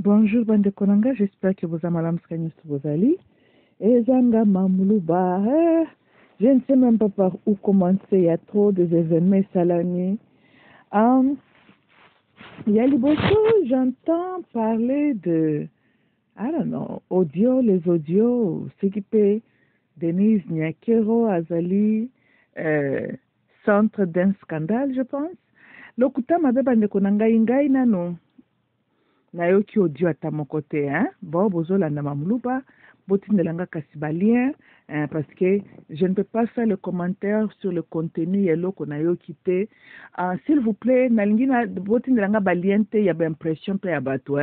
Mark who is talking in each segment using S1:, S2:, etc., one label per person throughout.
S1: Bonjour bande konanga, j'espère que vous avez malam skanyus bozali. Et zanga mamlouba, je ne sais même pas par où commencer, il y a trop d'événements salaniers. Il y a j'entends parler de, I don't know, les audios, ce qui peut, Denise Nyakero, Azali, centre d'un scandale, je pense. Lokuta mabe bande konanga ingai nano. Nayoki audio ata moko te bon bozolanda mamuluba botindelanga kasi balien parce que je ne peux pas faire le commentaire sur le contenu eloko nayoki te s'il vous plaît nalingi na botindelanga balien te ya impression pe ya bato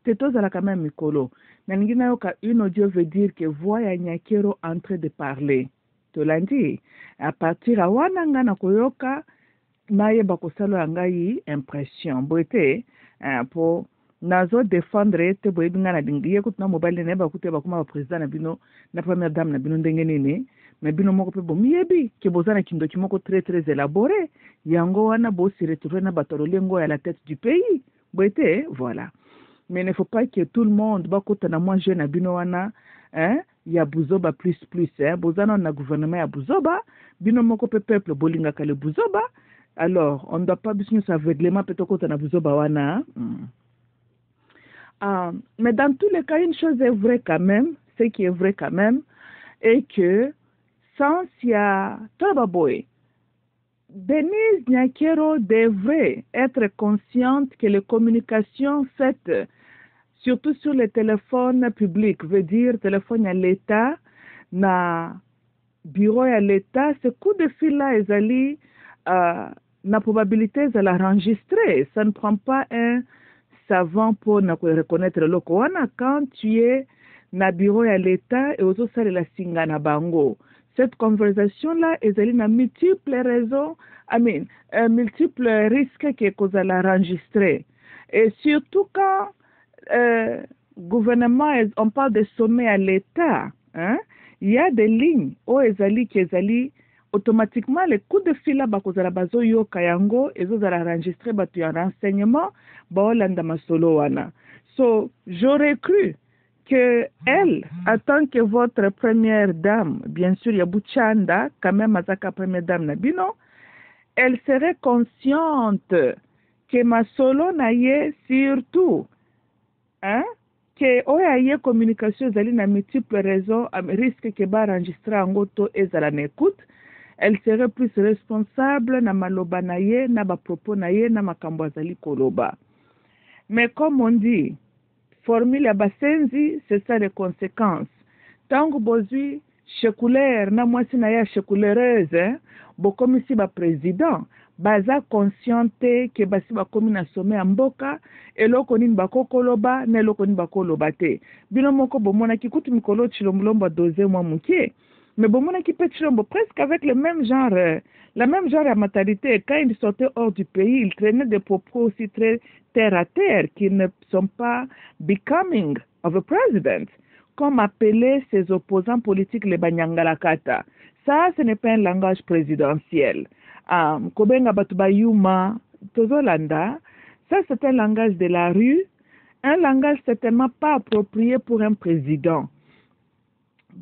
S1: te tozala quand même mikolo nalingi nayoka une audio veut dire que voix ya Nyakero en train de parler tolandi à partir a wana nga na koyoka nayeba kosala ngai impression boete pour nazo défendre te boye binga na dingi yekuti na mobile ne ba kute ba kuma ba president na bino na première dame na bino ndenge nini mais bino moko pe bomiyebi ke bozana kindo kimoko très très élaboré yango wana bo se retrouver na batololengo à la tête du pays boete voilà mais il ne faut pas que tout le monde ba kota na moi jeune na bino wana ya buzoba plus bozana na gouvernement ya buzoba bino moko pe peuple bolinga ka le buzoba alors on ne doit pas business aveuglément peut kota na buzoba wana mais dans tous les cas, une chose est vraie quand même, ce qui est vrai quand même, est que sans Sia Tobaboy, Denise Nyakero devrait être consciente que les communications faites, surtout sur les téléphones publics, veut dire téléphone à l'État, na bureau à l'État, ce coup de fil-là, na probabilité de l'enregistrer. Ça ne prend pas un savant pour reconnaître le wana quand tu es na bureau à l'État et aux autres la singa na bango. Cette conversation-là est na multiples raisons, multiples risques que cause la enregistrer. Et surtout quand gouvernement, on parle de sommet à l'État, il y a des lignes où ezali automatiquement les coups de fil là bakozala bazo yo kayango ezozala enregistrer batu ya renseignement baolanda masolo wana. So j'aurais cru que elle, en tant que votre première dame, bien sûr Yabuchanda, quand même azaka première dame nabino, elle serait consciente que masolo na ye surtout que oya communication zali na multiples raisons risque que ba enregistrer angoto ezala na écoute. Elle serait plus responsable na maloba na ye, na ba propos na ye, na makambo azali koloba. Mais comme on dit, formule ya basenzi, c'est ça les conséquences. Tango bozui, chekulaire, na mwasi na ya chekuleureuse, bokomi si ba président, baza consciente ke basi bakomi na sommet ya mboka, eloko nini bakokoloba, na eloko nini bakoloba te. Bino moko bomona ki kutu mikolo chilombolomba doze mwa mukie. Mais bon, mon équipe est presque avec le même genre, la même genre de mentalité. Quand ils sortaient hors du pays, ils traînaient des propos aussi très terre à terre qui ne sont pas becoming of a president. Comme appeler ses opposants politiques les Banyangalakata. Ça, ce n'est pas un langage présidentiel. Kobenga Batubayuma, Tozolanda, ça c'est un langage de la rue, un langage certainement pas approprié pour un président.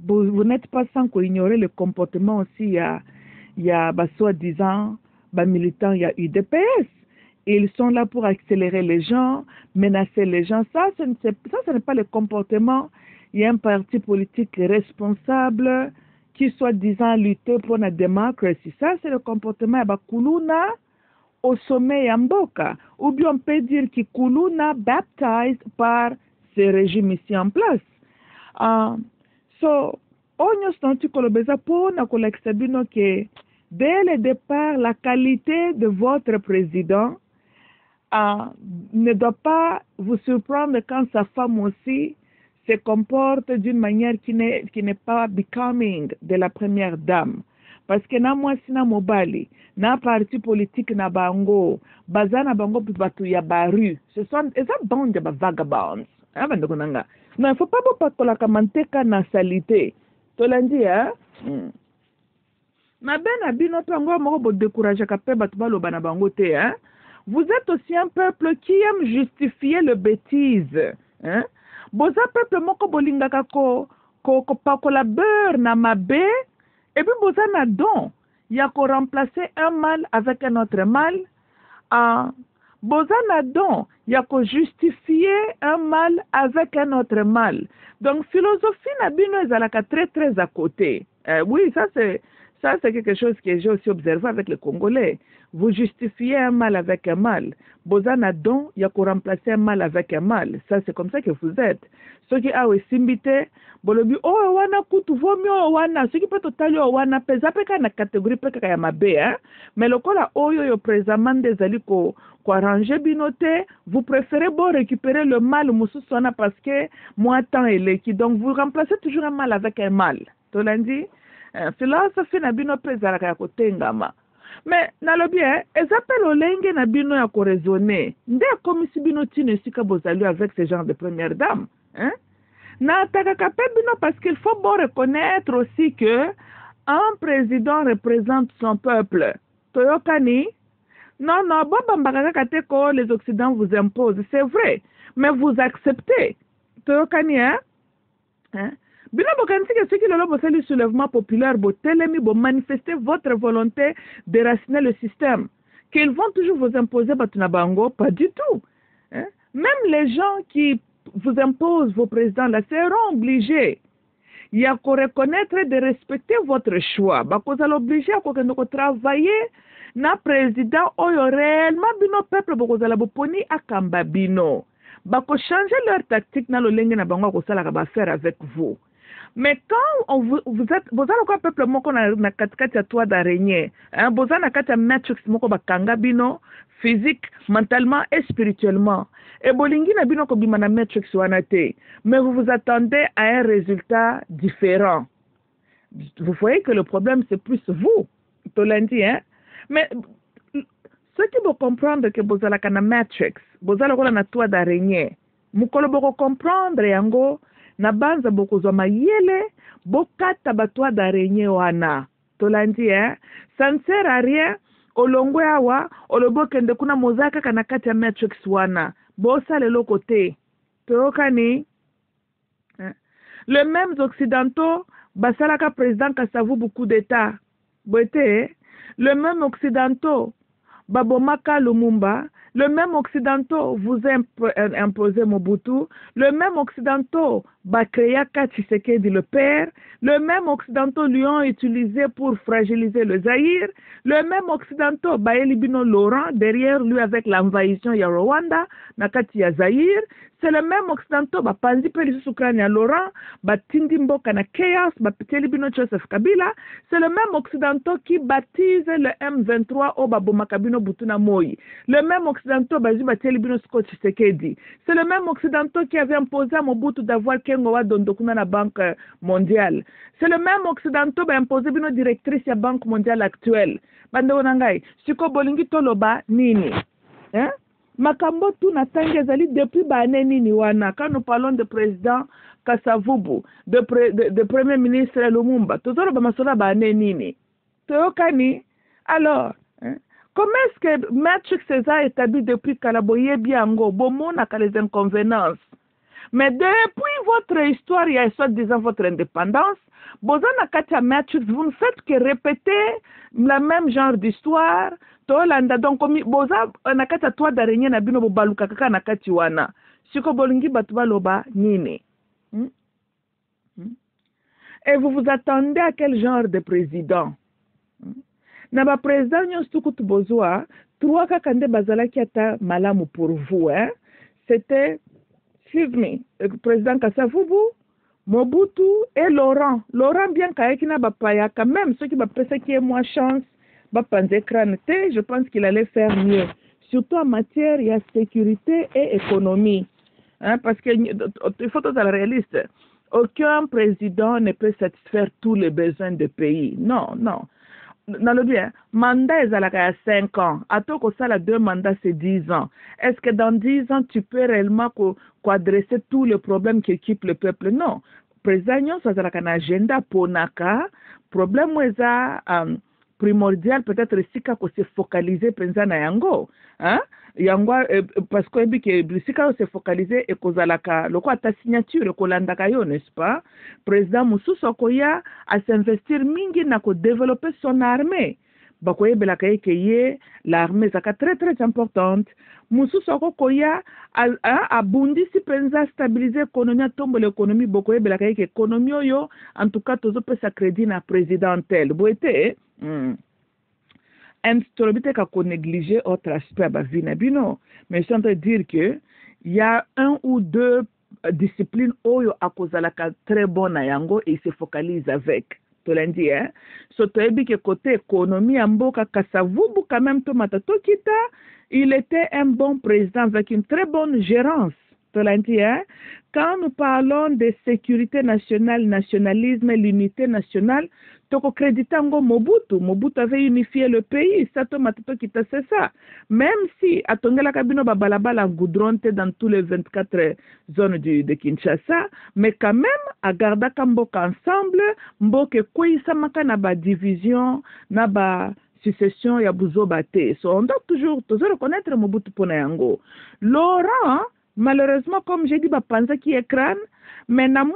S1: Vous n'êtes pas sans ignorer le comportement aussi, il y a soi-disant, militants, il y a UDPS. Ils sont là pour accélérer les gens, menacer les gens. Ça, ce n'est pas le comportement. Il y a un parti politique responsable qui soi-disant lutter pour la démocratie. Ça, c'est le comportement de Kuluna au sommet Yamboka. Ou bien on peut dire que Kuluna baptised par ce régime ici en place. So, onyo stanti kolobeza po na kolexabino que dès le départ, la qualité de votre président ne doit pas vous surprendre quand sa femme aussi se comporte d'une manière qui n'est pas becoming de la première dame. Parce que na mwasi na mobali, na parti politique na bango, bazana bango batu ya baru, ce sont des bandes de vagabonds. Non, il ne faut pas beaucoup la kamanteka na salité. Tolandi, Ma ben abino tango moko bo décourager ka pe batu baloba na bango te, Vous êtes aussi un peuple qui aime justifier le bêtise. hein? Boza peuple moko bolingaka ko pakola beurre na mabe, et puis boza na don ya ko remplacer un mal avec un autre mal. Boza na don ya ko justifier un mal avec un autre mal. Donc philosophie na bino ezalaka très très à côté. Oui, ça c'est quelque chose que j'ai aussi observé avec les Congolais. Vous justifiez un mal avec un mal. Boza na don ya ko remplacer un mal avec un mal. Ça c'est comme ça que vous êtes. Ceux qui awe simbite bolobi oh wana kutu vomi oh wana ceux qui peut totali oh wana peza peka na catégorie peka ya mabe hein. Mais lokola oyo yo présentement des ali ko arranger binote, vous préférez bon récupérer le mal mususona parce que moi temps et l'équi. Donc vous remplacez toujours un mal avec un mal. Tolandi philosophie na bino peza ka kotengama. Mais nalobi ils appellent olenge na bino ya ko raisonner. Nde komisi bino tine sika bozali avec ce genre de première dame, hein? Na takaka bino parce qu'il faut bon reconnaître aussi que un président représente son peuple. Toyokani? Non, les Occidentaux vous imposent, c'est vrai, mais vous acceptez. Toyokani, hein? Bino bokanisi que ceux qui le soulèvement populaire, manifester votre volonté de déraciner le système. Qu'ils vont toujours vous imposer Batunabango, pas du tout. Hein? Même les gens qui vous imposent vos présidents là, seront obligés. Il y a qu'à reconnaître et de respecter votre choix. Vous allez obliger à travailler na président oyo réellement bino peuple vous allez boponi akamba bino. Bako changer leur tactique na lolenge na bango ko sala ka faire avec vous. Mais quand vous allez quoi peuple moko na katikati ya toit d'araignée, hein, boza na kati ya matrix moko bakanga bino physique, mentalement et spirituellement. Et bolingi na bino ko bima na matrix wana te. Mais vous vous attendez à un résultat différent. Vous voyez que le problème c'est plus vous. Tolandi hein. Mais ceux qui vont comprendre que vous allez na matrix, vous allez na toit d'araignée. Mukolo boko comprendre yango na banza bokozwa mayele bokata batwa d'araignée wana. Tolandi hein. Ça ne sert à rien olongwe awa olobokende kuna mozaka kana kati ya matrix wana. Bosa le côté. Tokani les mêmes occidentaux basalaka président Kasavubu coup d'état. Boete le même occidentaux babomaka Lumumba. Le même occidentaux vous imposez Mobutu. Le même occidentaux Bakreaka Tshisekedi le père. Le même occidentaux lui ont utilisé pour fragiliser le Zaïre. Le même occidentaux Baelibino Laurent derrière lui avec l'envahissement ya Rwanda nakati ya Zaïre. C'est le même occidentaux Panzi Pelisi Sukrani ya Laurent Batindi Mboka na chaos Batelibino Joseph Kabila. C'est le même occidentaux qui baptise le M23 au Babomakabino Butuna Moi. Le même occidentaux Bazi Batelibino Scott Tshisekedi. C'est le même occidentaux qui avait imposé à Mobutu d'avoir Kengowa Dondokuna na Banque mondiale. C'est le même occidentaux qui a imposé bino directrice de la Banque mondiale actuelle. Bando nangai, siko bolingi toloba nini? Hein? Makambo tu natangi ezali depuis bane nini wana. Quand nous parlons de président Kasavubu, de premier ministre Lumumba, tozolo ba masola bane nini? Toyokani? Alors, hein? Comment est-ce que Maître César est établi depuis Kalaboye Biango, Bomona les inconvéniences? Mais depuis votre histoire, il y a soi-disant votre indépendance, Bozana Katia Matrix, vous ne faites que répéter le même genre d'histoire. Tolanda donc boza nakata toit d'araignée na bino bobaluka kaka nakati wana. Siko bolingi batuba loba nini. Et vous vous attendez à quel genre de président? Na ba président nyostukutu bozwa, trois kakande bazalaki ata malamu pour vous hein. C'était le président Kasavubu, Mobutu et Laurent. Laurent bien kayakina bapaya quand même ceux qui bapesa qui est moins chance bapanze crâne, je pense qu'il allait faire mieux. Surtout en matière de sécurité et économie. Hein, parce qu'il faut être réaliste. Aucun président ne peut satisfaire tous les besoins du pays. Non, non. Dans le bien, mandat est à la 5 ans. À toi que ça, la 2 mandats, c'est 10 ans. Est-ce que dans 10 ans, tu peux réellement adresser tous les problèmes qui équipent le peuple? Non. Président, ça a un agenda pour naka. Problème, primordial peut-être sika ko se focaliser penza na yango hein yango parce que que sika se focaliser et kozalaka loko ata signature kolandaka yo n'est-ce pas président mususu koya à s'investir mingi na ko développer son armée bakoyebelaka ye ke ye l'armée zaka très très importante mususu koya abundisi penza stabiliser économie atombo l'économie bokoyebelaka ye ke économie oyo en tout cas tozopesa crédit na présidentielle boete tolobite ka ko négliger autre aspect à vie na bino mais je suis en train de dire que il y a un ou deux disciplines oyo akozalaka très bon na yango et il se focalise avec tolandi hein so toyebi ke côté économie ya mboka Kasavubu quand même tomata tokita il était un bon président avec une très bonne gérance tolandi hein quand nous parlons de sécurité nationale nationalisme l'unité nationale toko créditango Mobutu avait unifié le pays ça tomata tokita c'est ça même si atongela kabino babalabala goudronte dans tous les 24 zones de Kinshasa mais quand même à garda kamboka ensemble mboke koisamaka na ba division na ba succession ya buzoba te so on doit toujours reconnaître Mobutu pona yango Laurent malheureusement comme j'ai dit bapanza ki écran mais na moi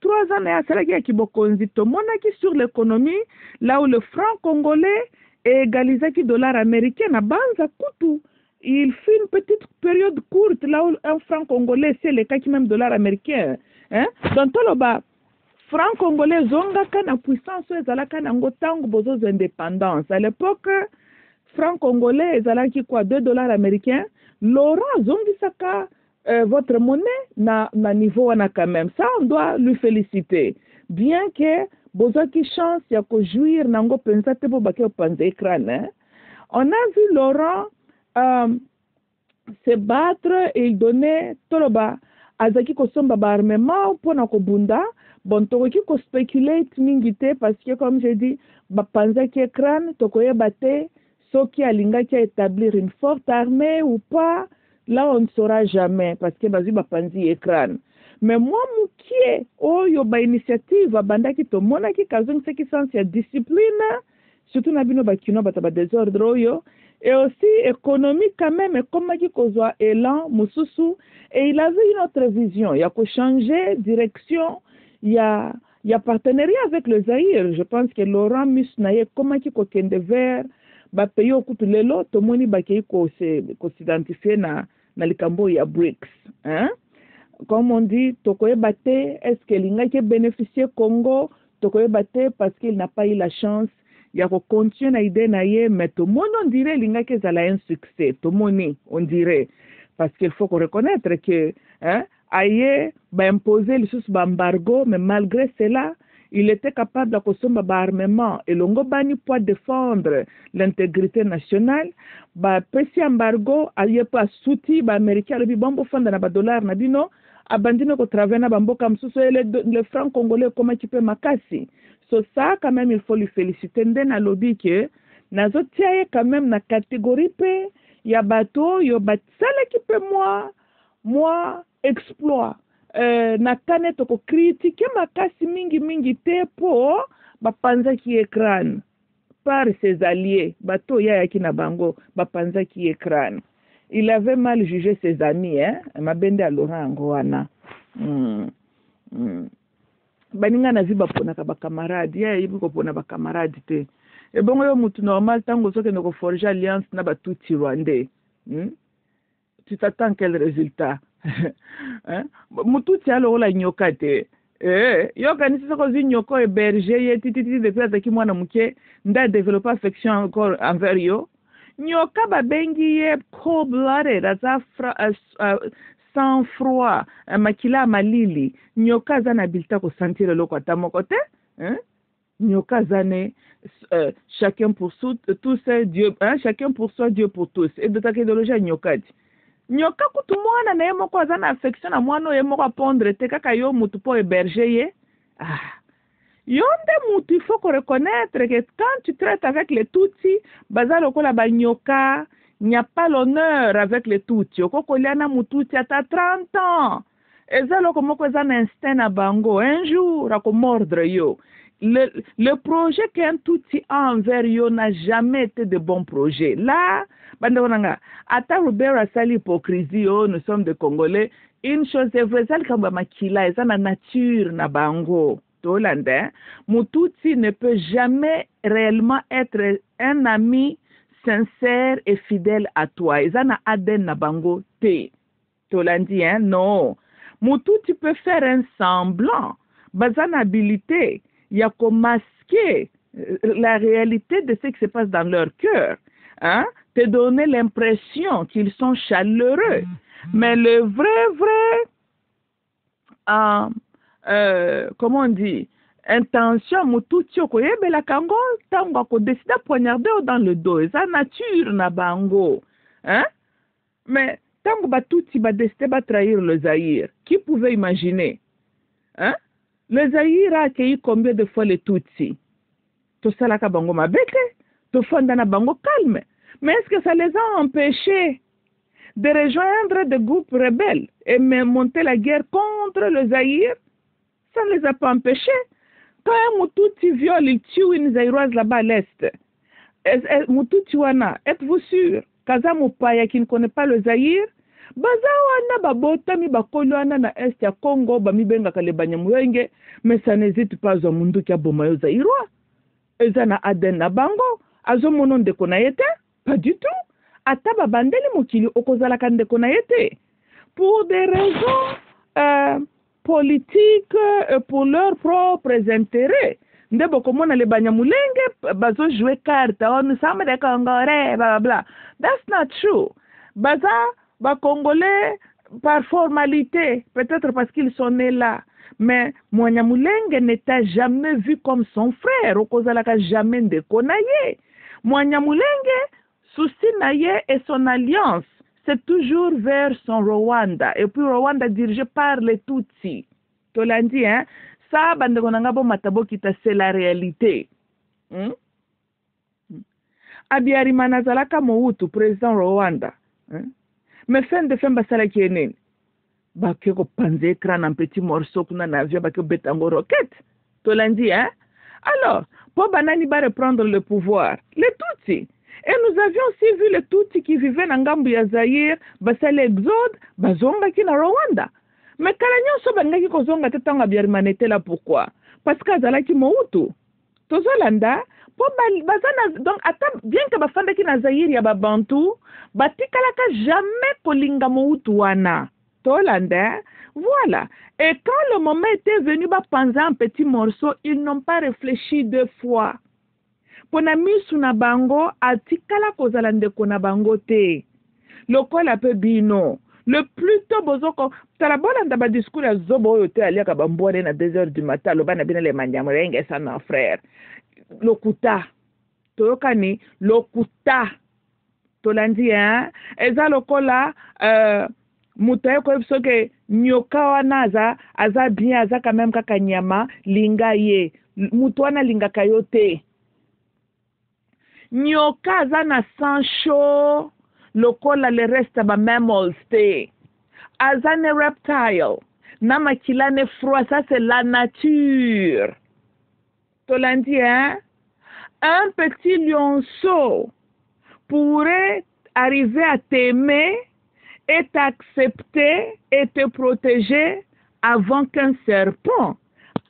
S1: 3 ans ya salaki ya kibokonzi to monaki sur l'économie là où le franc congolais est égalisé ki dollar américain na banza kutu il fut une petite période courte là où un franc congolais c'est le cas qui même dollar américain hein donc toloba franc congolais zongaka na puissance ezalaka nango tango bozo indépendance à l'époque franc congolais ezalaki quoi 2 dollars américains Laurent zongisaka votre monnaie na niveau wana quand même ça on doit lui féliciter bien que bozaki chance ya ko jouir nango pensa te bo bakeo panze écran hein? On a vu Laurent se battre et il donnait toloba azaki ko somba ba armement pona ko bunda bon tokoki ko speculate mingi te parce que comme j'ai dit ba panzaki écran tokoyeba te soki alingaki établir une forte armée ou pas. Là, on ne saura jamais parce que bazi bapanzi écran. Mais moi, moukie, yo ba initiative, banda ki to mona ki kazong seki sens ya discipline, surtout na bino bakino bataba désordre yo, et aussi économique quand même, et comme ki kozwa élan, mususu, et il avait une autre vision, il y a ko changer direction, il y a partenariat avec le Zaïre. Je pense que Laurent Musnaye, comme ki ko kende vers, ba pays okutu lelo, to moni ba ki ko s'identifier na likambo ya BRICS hein comme on dit tokoye bate est-ce que l'inga qui bénéficier Congo tokoye bate parce qu'il n'a pas eu la chance ya ko continuer na idée na ye mais tout monde on dirait l'inga qui a un succès tout monde on dirait parce qu'il faut qu'on reconnaître que hein aye ba imposer le sous embargo mais malgré cela il était capable de consommer armement et longo bani pour défendre l'intégrité nationale ba pesi embargo aye pas souti ba américain le bombo fanda na ba dollar na bino abandino ko travailler na bamboka msusu le franc congolais comme tu peux makasi so ça quand même il faut lui féliciter ndena lobby que nazo tiaye quand même na catégorie pe ya bato yo batsala qui peut moi exploit na kane toko critique makasi mingi te po bapanza ki écran par ses alliés bato ya kina bango bapanza ki écran il avait mal jugé ses amis hein mabende à Laurent Ngoana baninga na viba pona ka ba camarade ya yibi ko pona ba camarade te e bongo yo mutu normal tango soke no ko forger alliance na ba tuti rwandais tu t'attends quel résultat hein mututi alo la nyoka te yo kanisa ko zinyoko héberger ye tititi depuis azaki mwana muke nda développer affection encore envers yo nyoka babengi ye cold blooded sans froid makila malili nyoka zana bilta ko sentir loko atamoko te hein nyoka zane chacun pour tous Dieu hein chacun pour soi Dieu pour tous et de ta idéologie nyoka nyoka kutu mwana na ye moko aza na affection na mwana ye moko apondre te kaka yo mutu po héberger ye yo nde mutu il faut reconnaître que quand tu traites avec les Tutsis baza lokola ba nyoka il n'y a pas l'honneur avec les Tutsis okokolia na mututi ata 30 ans eza loko moko eza na instinct na bango un jour akomordre yo le projet qu'un Tutsi a envers yo n'a jamais été de bons projets. Là, Ata Rubera Sali hypocrisie, nous sommes des Congolais. Une chose est vraie, c'est que la nature na bango. Mututsi ne peut jamais réellement être un ami sincère et fidèle à toi. Ils ont aden na bango te. Tolandi, hein? Non. Mututsi peut faire un semblant. Bazan habilité. Il y a qu'à masquer la réalité de ce qui se passe dans leur cœur. Hein? Te donner l'impression qu'ils sont chaleureux. Mais le vrai, comment on dit, intention, mututi okoyebe la kango, tango ko décide à poignarder dans le dos. C'est nature na bango. Hein? Mais tango batuti ba décide à trahir le Zaïre. Qui pouvait imaginer? Hein? Le Zaïre a accueilli combien de fois les Tutsis? Tout ça là, bango ma bête, tout fondana bango calme. Mais est-ce que ça les a empêchés de rejoindre des groupes rebelles et monter la guerre contre le Zaïre? Ça ne les a pas empêchés. Quand un Mututi viole, il tue une Zaïroise là-bas à l'Est. Mututi wana, êtes-vous sûr? Kaza Mupaya qui ne connaît pas le Zaïre? Baza wana babota mi bakolo wana na Est ya Congo, ba mi benga kale banyamulenge, mais ça n'hésite pas à mundu kia bomayo Zaïrois. Ezana aden na bango, azo monon de konayete? Pas du tout. Ata babandeli mokili okozala kande konayete. Pour des raisons politiques, pour leurs propres intérêts. Ndebo komona le banyamulenge bazo jouer carte, oh nous sommes des Congolais, bla bla. That's not true. Baza ba Congolais par formalité, peut-être parce qu'ils sont nés là. Mais Mwanyamulenge n'était jamais vu comme son frère. Okozalaka jamais de konaye. Mwanyamulenge, souci naye et son alliance, c'est toujours vers son Rwanda. Et puis Rwanda dirigé par les Tutsis. Tolandi, hein? Ça, bandegonangabo matabo kita, c'est la réalité. Abiyarimana zalaka Mobutu, président Rwanda. Mais fin de fin basala kienen. Bake ko panze écran en petit morceau kuna na avion bake betango roquette. Tolandi, hein? Alors, pour Banani va reprendre le pouvoir, les Tutsis. Et nous avions aussi vu les Tutsis qui vivaient dans Ngambu ya Zaïre, basala exode, bazonga ki na Rwanda. Mais Kalanyo so bangaki ko zonga tetanga Abiyarimana était là pourquoi? Parce qu'azalaki Mobutu. Tozolanda, po bazana donc attends bien que bafanda ki na Zaïre ya babantu, batikalaka jamais kolinga Mobutu wana. Tolanda, voilà. Et quand le moment était venu, penser un petit morceau, ils n'ont pas réfléchi deux fois. Pona misu na bango, atikala kozalande kona bango te. Lokola pe bino. Le plus tôt bozoko, talabola ndaba discours ya zobo yote aliaka bambore na 2h du matin, lobana bina le manjamurenge sana frère. Lokuta. Toyokani, lokuta. Tolandi, hein? Eza lokola, mutaye ko soke nyoka wana aza bien aza quand même kaka nyama linga ye mutu wana linga kayote nyoka aza na sang chaud lokola le reste ba mammals te aza ne reptile na makila ne froid, ça c'est la nature. Tolandi, hein? Un petit lionceau pourrait arriver à t'aimer et t'accepter et te protéger avant qu'un serpent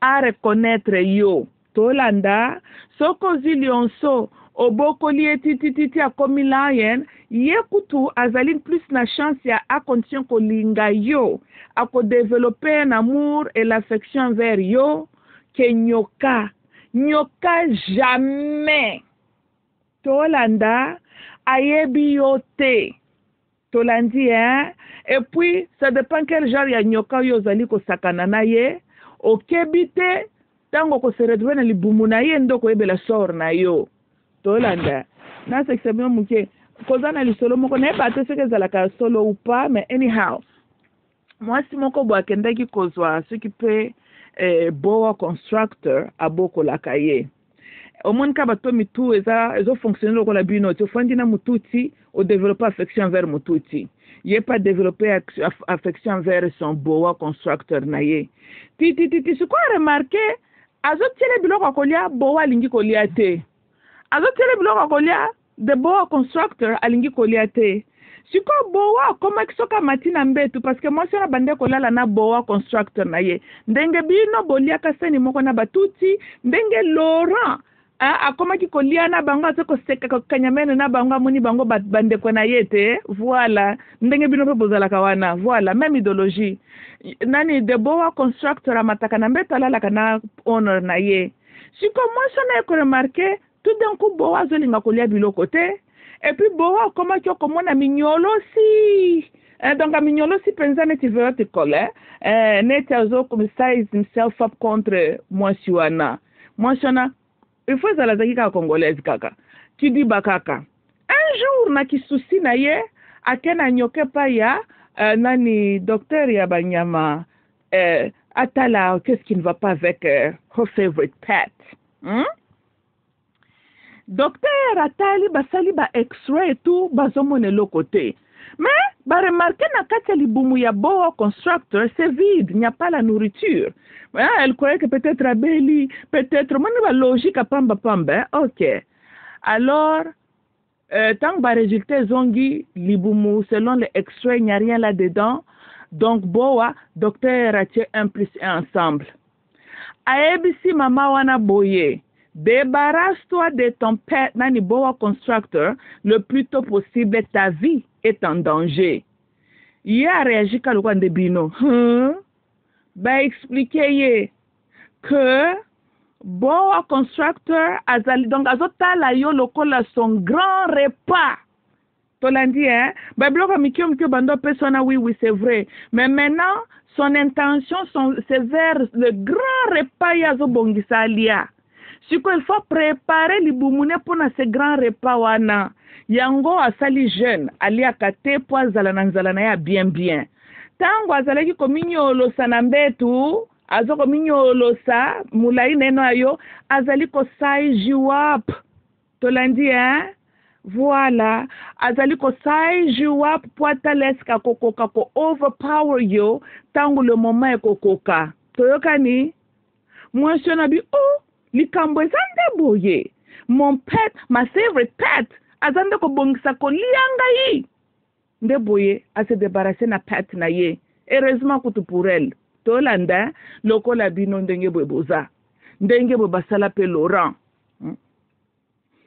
S1: à reconnaître yo. Tolanda, sokozi lionceau, obokoli etititi a komi lion, yekutu azaline plus na chance ya a condition ko linga yo, a ko développer un amour et l'affection vers yo, que nyoka. Nyoka jamais. Tolanda, ayebi yo te. Tolandi, hein? Et puis, ça dépend quel genre ya nyoka yo zali ko sakana na ye. Okebite, tango ko se retrouve na libumu na ye ndoko ebe la sor na yo. Tolanda. Na seksebio muke. Kozana li solo moko na eba te seke zalaka solo ou pas, mais anyhow. Moi, si moko bo akendaki kozwa, ce qui peut boa constructor aboko la kaye. Au moins ka bato mitu ezo fonctionner loko la bino to fandina mututi au développer affection vers mututi. Yé pas développer affection vers son boa constructeur naye. Ti ce qu'on a remarqué azotiele biloko kolia boa alingi kolia te. Azotiele biloko kolia the boa constructor alingi kolia te. Siko boa koma kisoka matina mbetu parce que moi sera bande kolala na boa constructor na ye. Ndenge bino bolia kaseni moko na batuti, ndenge Laurent akoma ki kolia na bango atoko seka kanyamene na bango muni bango bande kona yete. Voilà, ndenge bino pe bozala kawana. Voilà, même idéologie. Nani de boa constructor amataka na mbetu alala kana honor na ye. Siko moi sona ko remarquer tout d'un coup boa zolinga kolia biloko te. Et puis boa comment tu komona mignolo si donc a mignolo si pensa ne tu veux te coller net azo comme size himself up contre moi siwana il faut la zakika congolaise kaka qui dit bakaka un jour na kisusi na ye akena nyoke pa ya nani docteur ya banyama atala qu'est-ce qui ne va pas avec her favorite pet Docteur atali basali ba x-ray tout bazomone le côté. Mais ba remarquer na kati libumu ya boa constructor c'est vide, il n'y a pas la nourriture. Elle croyait que peut-être abeli, peut-être mon ba logique à pamba pamba. OK. Alors tant ba résultat zongi libumu selon les x-ray il n'y a rien là-dedans. Donc boa docteur a tiré 1 plus 1 ensemble. Aebisi mama wana boye. Débarrasse-toi de ton pet nani boa constructor le plus tôt possible, ta vie est en danger. Il a réagi quand le de bino. Bah expliquer que boa constructor azali donc azota la yo lokola son grand repas. Tolandi hein? Bah bloc mikyo bando persona oui c'est vrai. Mais maintenant son intention c'est vers le grand repas yazo bongisa lia. Il faut préparer les boumounes pour ce grand repas wana. Yango asali jeune, ali akate po azalana nzalana ya bien. Tango azalaki kominyo sanambetu, azo kominyo losa, mulai neno ayo, azali ko sai jiwap. Tolandi hein? Voilà. Azali ko sai jiwap po ataleska kokoka ko overpower yo, tango le moment e kokoka. Toyokani? Moi je nabi likambo ezande boye mon pet ma favorite pet azande ko bongisa ko lianga yi nde boye a se débarrasser na pet na ye heureusement kutu pour elle tolanda lokola bino ndenge boza ndenge bo basala pe Laurent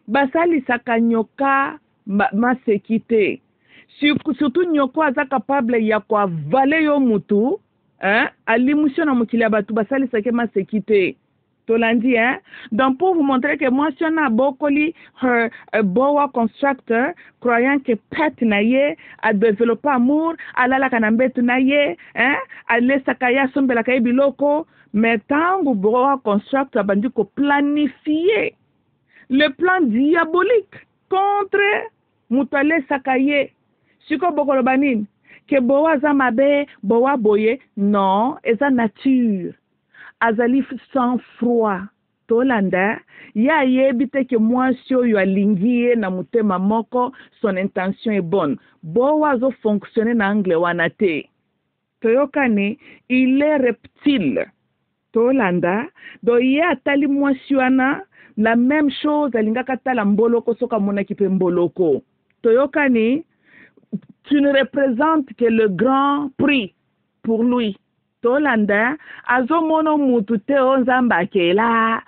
S1: basali sakanyoka ma sekite surtout nyoko aza capable ya kwa vale yo mutu alimusio na mukili batu basali sake ma sekite Tolandi, hein? Donc, pour vous montrer que moi, si on a bokoli, her boa constructor, croyant que pet naye, a développé amour, ala la kanambet naye, hein? Ale sakaya sombe la kaye biloko, mais tango boa constructor, bandi ko planifier le plan diabolique contre mutale sakaye. Siko bokolo banin, que boa zamabe, boa boye, non, eza nature. Azali sans froid tolanda ya yebite que moi sio yo alingie na mutema moko son intention est bonne boa zo fonctionner na angle wanate toyokane il est reptile tolanda do ya tali moi siwana la même chose alingaka tala mboloko soka mona kipe mboloko toyokane tu ne représentes que le grand prix pour lui Tolanda azo mono mutu te onzamba kela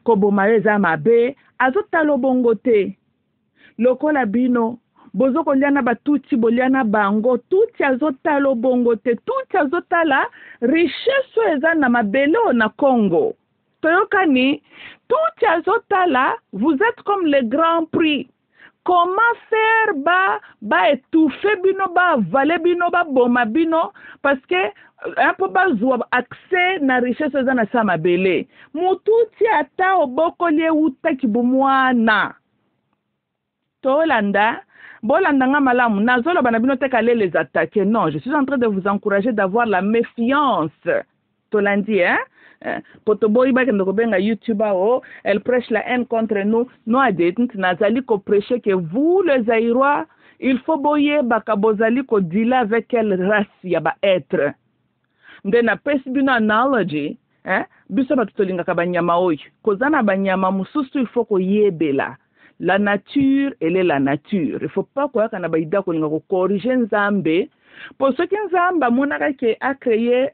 S1: ko bomareza mabe azo talo bongo te lokola bino bozo koliana batuti boliana bango tuti azo talo bongo te tuti azo tala richesse eza na mabele na Congo toyokani tuti azo tala vous êtes comme le grand prix. Comment faire ba étouffer bino ba valer bino ba boma bino parce que un peu bazwa accès na richesse za na sama belé mututi ata obokoli uta kibumwana tolanda bolanda nga malamu nazolo bana bino tekale les attaquer non je suis en train de vous encourager d'avoir la méfiance tolandi hein Potoboy ba kendo benga YouTuber elle prêche la haine contre nous no adetint nazali ko prêcher que vous les Zaïrois il faut boyer bakabozali ko dealer avec quelle race ya ba être ndena pesi bino analogy biso bato tolingaka banyama oyo koza na banyama mosusu il faut koyebela la nature elle est la nature il faut pas koyaka na baida kolinga kokorrige nzambe po soki nzambe amonaka ke acreye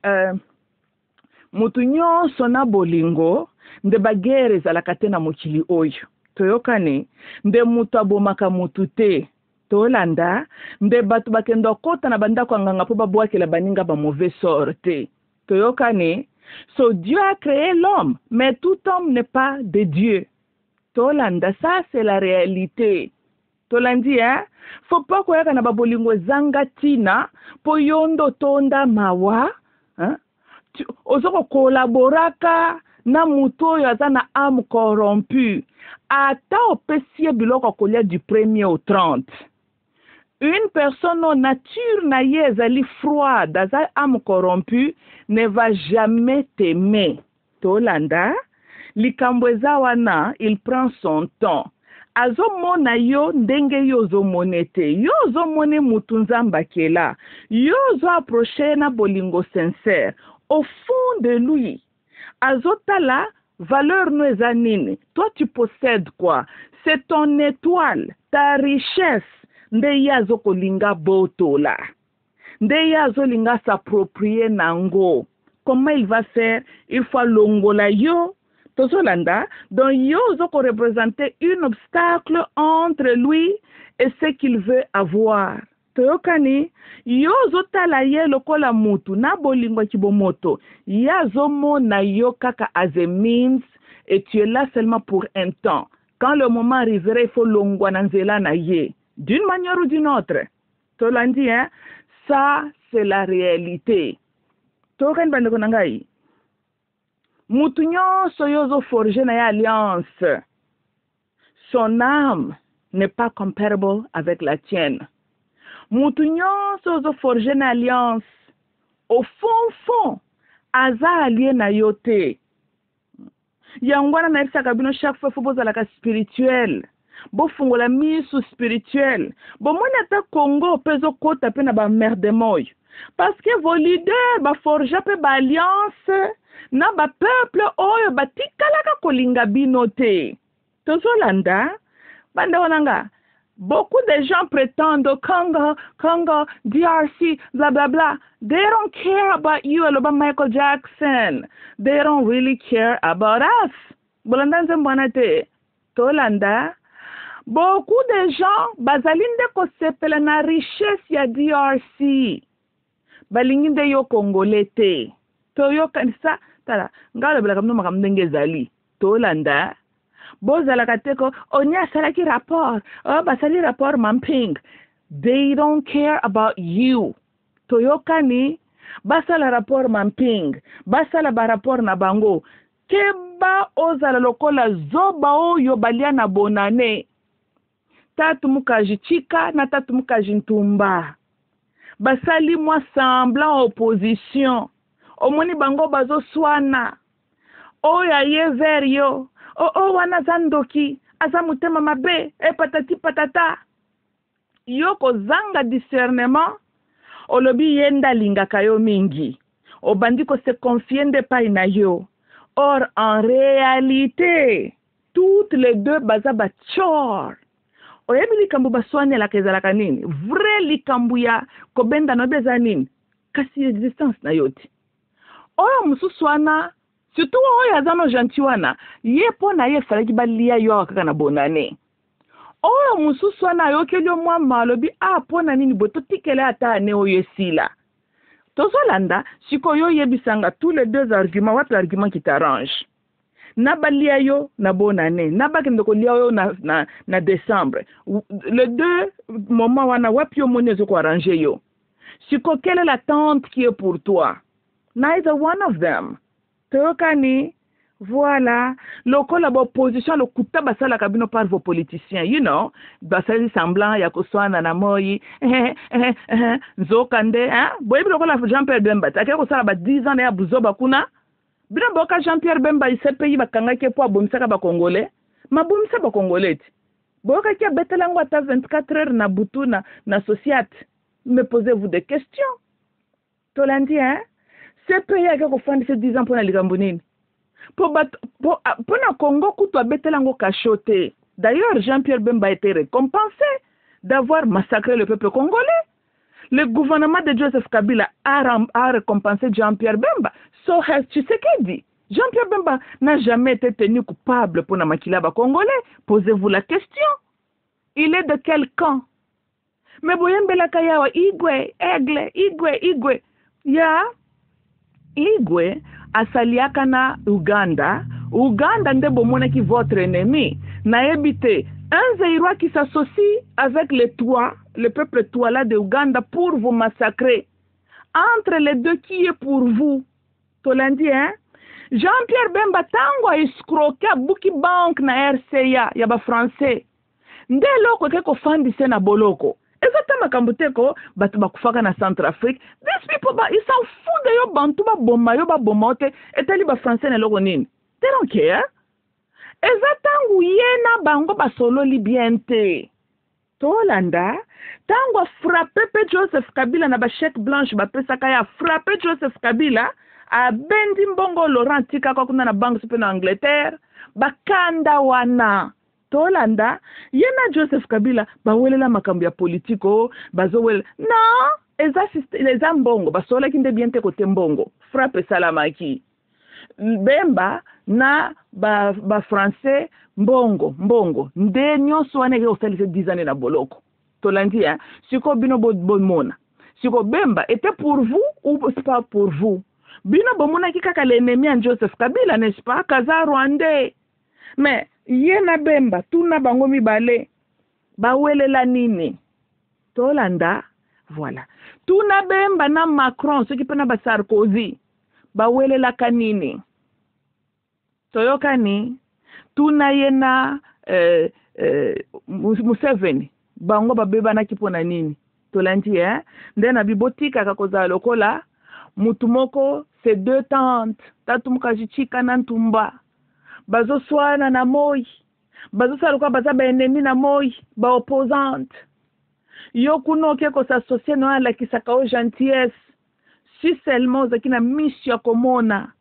S1: mutu nyonso na bolingo nde bagere ezalaka te na mokili oyo toyokane nde mutu abomaka mutu te tolanda nde bato bakenda kota na bandako nganga po babwakela baninga ba mauvais sort te toyokane. So Dieu a créé l'homme mais tout homme n'est pas de Dieu tolanda. Ça c'est la réalité tolandi faut pas koyaka na babolingo zanga tina po yondo tonda mawa ozoko collaboraka na mutu oyo aza na âme corrompue ata opesie biloko kolia du 1er au 30. Une personne au nature na ye ezali froide, aza âme corrompue, ne va jamais t'aimer. Tolanda, likambo eza wana, il prend son temps. Azo mona yo ndenge yo zo monete, yo zo mone mutu nzamba kela, yo zo approcher na bolingo sincère. Au fond de lui, azo tala valeur no eza nini. Toi tu possèdes quoi? C'est ton étoile, ta richesse. Nde yazo kolinga botola. Nde yazo linga s'approprier nango. Comment il va faire? Il faut longola yo. Tozolanda. Donc yo zoko représenter un obstacle entre lui et ce qu'il veut avoir. Toyokani. Yo zotala ye lokola mutu. Na bolingwa kibomoto. Yazo mona yo kaka as a means. Et tu es là seulement pour un temps. Quand le moment arrivera, il faut longwa nanzela na ye. D'une manière ou d'une autre. Tolandi, ça, c'est la réalité. Toren bandeko nangai. Mutu nyonso yozo forger na alliance. Son âme n'est pas comparable avec la tienne. Mutu nyonso yozo forger na alliance. Au fond, aza allié na yote. Yangwana na efsa kabino chaque fois faut poser la cas spirituelle. Bo fungola misu spirituel. Bo mwana ta Congo pezo kota pe na ba merde moy. Parce que vos leaders ba forja pe ba alliance na ba peuple oyo ba tikalaka kolinga binote. Tozolanda banda wananga. Beaucoup de gens prétendent Congo, DRC, blah blah blah. They don't care about you, about Michael Jackson. They don't really care about us. Bolanda nzembwanate. Tolanda. Beaucoup de gens bazalinde ko sepela na richesse ya DRC. Balinginde yo Congolais. Toyo kanisa tala ngalo bela kamno makamndenge zali. Tolanda. Bozala kateko onya salaki rapport. Oh basali rapport mamping. They don't care about you. Toyo kani basala rapport mamping. Basala ba rapport na bango. Keba ozala lokola zoba oyo balia na bonane. Tatu mukaji chika na tatu mukaji ntumba. Basali mwa semblant opposition. Omoni bango bazo swana. Oya ye verio. Wana zandoki. Aza mutema mabe. Patati patata. Yoko zanga discernement. Olobi yenda linga kayo mingi. Obandiko se confiende pa ina yo. Or en réalité, toutes les deux baza ba chor. Oyebi likambu baswane la kezalaka nini? Vrai likambu ya kobenda no beza nini? Kasi existence na yoti. Oya mususwana, surtout oya azano gentil ye pona ye falaki balia yo kaka na bonane. Oya mususwana yo kelio mwa malobi pona nini boto tikele ata ane oyo sila. Tozolanda, siko yo yebisanga tous les deux arguments, wat l'argument qui t'arrange. Na balia yo na bonane, na bakende ko lia yo na décembre. Les deux moments wana wapi yo mone zo ko arranger yo. Siko quelle est l'attente qui est pour toi? Neither one of them. Tokani, voilà, lokola ba opposition lo kuta basala kabino par vos politiciens, you know, basali semblant ya koswana na moyi, nzokande, boyebi lokola Jean-Pierre Bemba, take ko sala ba 10 ans ya buzoba kuna. Bina boka Jean-Pierre Bemba ise pays bakanga ke po abomisaka ba congolais, mabomisa ba congolais. Boka ki betelango ata 24 heures na butu na société. Me posez-vous des questions? Tolandi, ce pays a kofandisa 10 ans mpona likambo nini mpona Congo kutu abetelango cachoté. D'ailleurs, Jean-Pierre Bemba a été récompensé d'avoir massacré le peuple congolais. Le gouvernement de Joseph Kabila a récompensé Jean-Pierre Bemba. So has Tshisekedi. Jean-Pierre Bemba n'a jamais été tenu coupable pour la makilaba congolais. Posez-vous la question. Il est de quel camp? Mais boyembela kayawa Igwe, Aigle, Igwe. Ya Igwe asaliaka na Uganda. Uganda nde bomonaki votre ennemi. Naebite un Zaïrois qui s'associe avec le peuple Touala de Uganda pour vous massacrer. Entre les deux, qui est pour vous? Tolandi, hein? Jean-Pierre Bemba tango a escroqué à Buki Bank na RCA, yaba français. Nde loko keko fandise na boloko. Ezata makambuteko, batu bakufaka na Centrafrique. These people, ils s'en foutent de yo bantu ba bomote, etali ba français na loko nini. They don't care. Ezatangu yena bango basolo libiente. Tolanda, tango frappé Joseph Kabila na ba chèque blanche ba pesaka ya frappé Joseph Kabila a bendi mbongo Laurent tika kwa kuna na bank supe na Angleterre ba kanda wana. Tolanda, yena Joseph Kabila ba welela makambo ya politiko bazo wele. Non, eza mbongo basola kinde biente kote mbongo. Frappé salamaki. Bemba na ba français mbongo nde nyonso wana ke osalise 10 années na boloko tolandi hein siko bino bomona siko Bemba était pour vous ou pas pour vous bino bomona ki kaka l'ennemi en Joseph Kabila n'est-ce pas kaza rwandais mais yena Bemba tuna bango mibale bawelela nini tolanda voilà tuna Bemba na Macron ce qui pena ba Sarkozy bawelela kanini toyokani tuna yena Museveni bango babeba na kipona nini tolandi hein ndena bibotika kakoza lokola mutumoko c'est deux tantes tatumuka jichika na ntumba bazo swana na moi bazo saluka baza ba ennemi na moi ba opposante yo kuno ke ko s'associer no ala kisaka o gentillesse si seulement zakina mission komona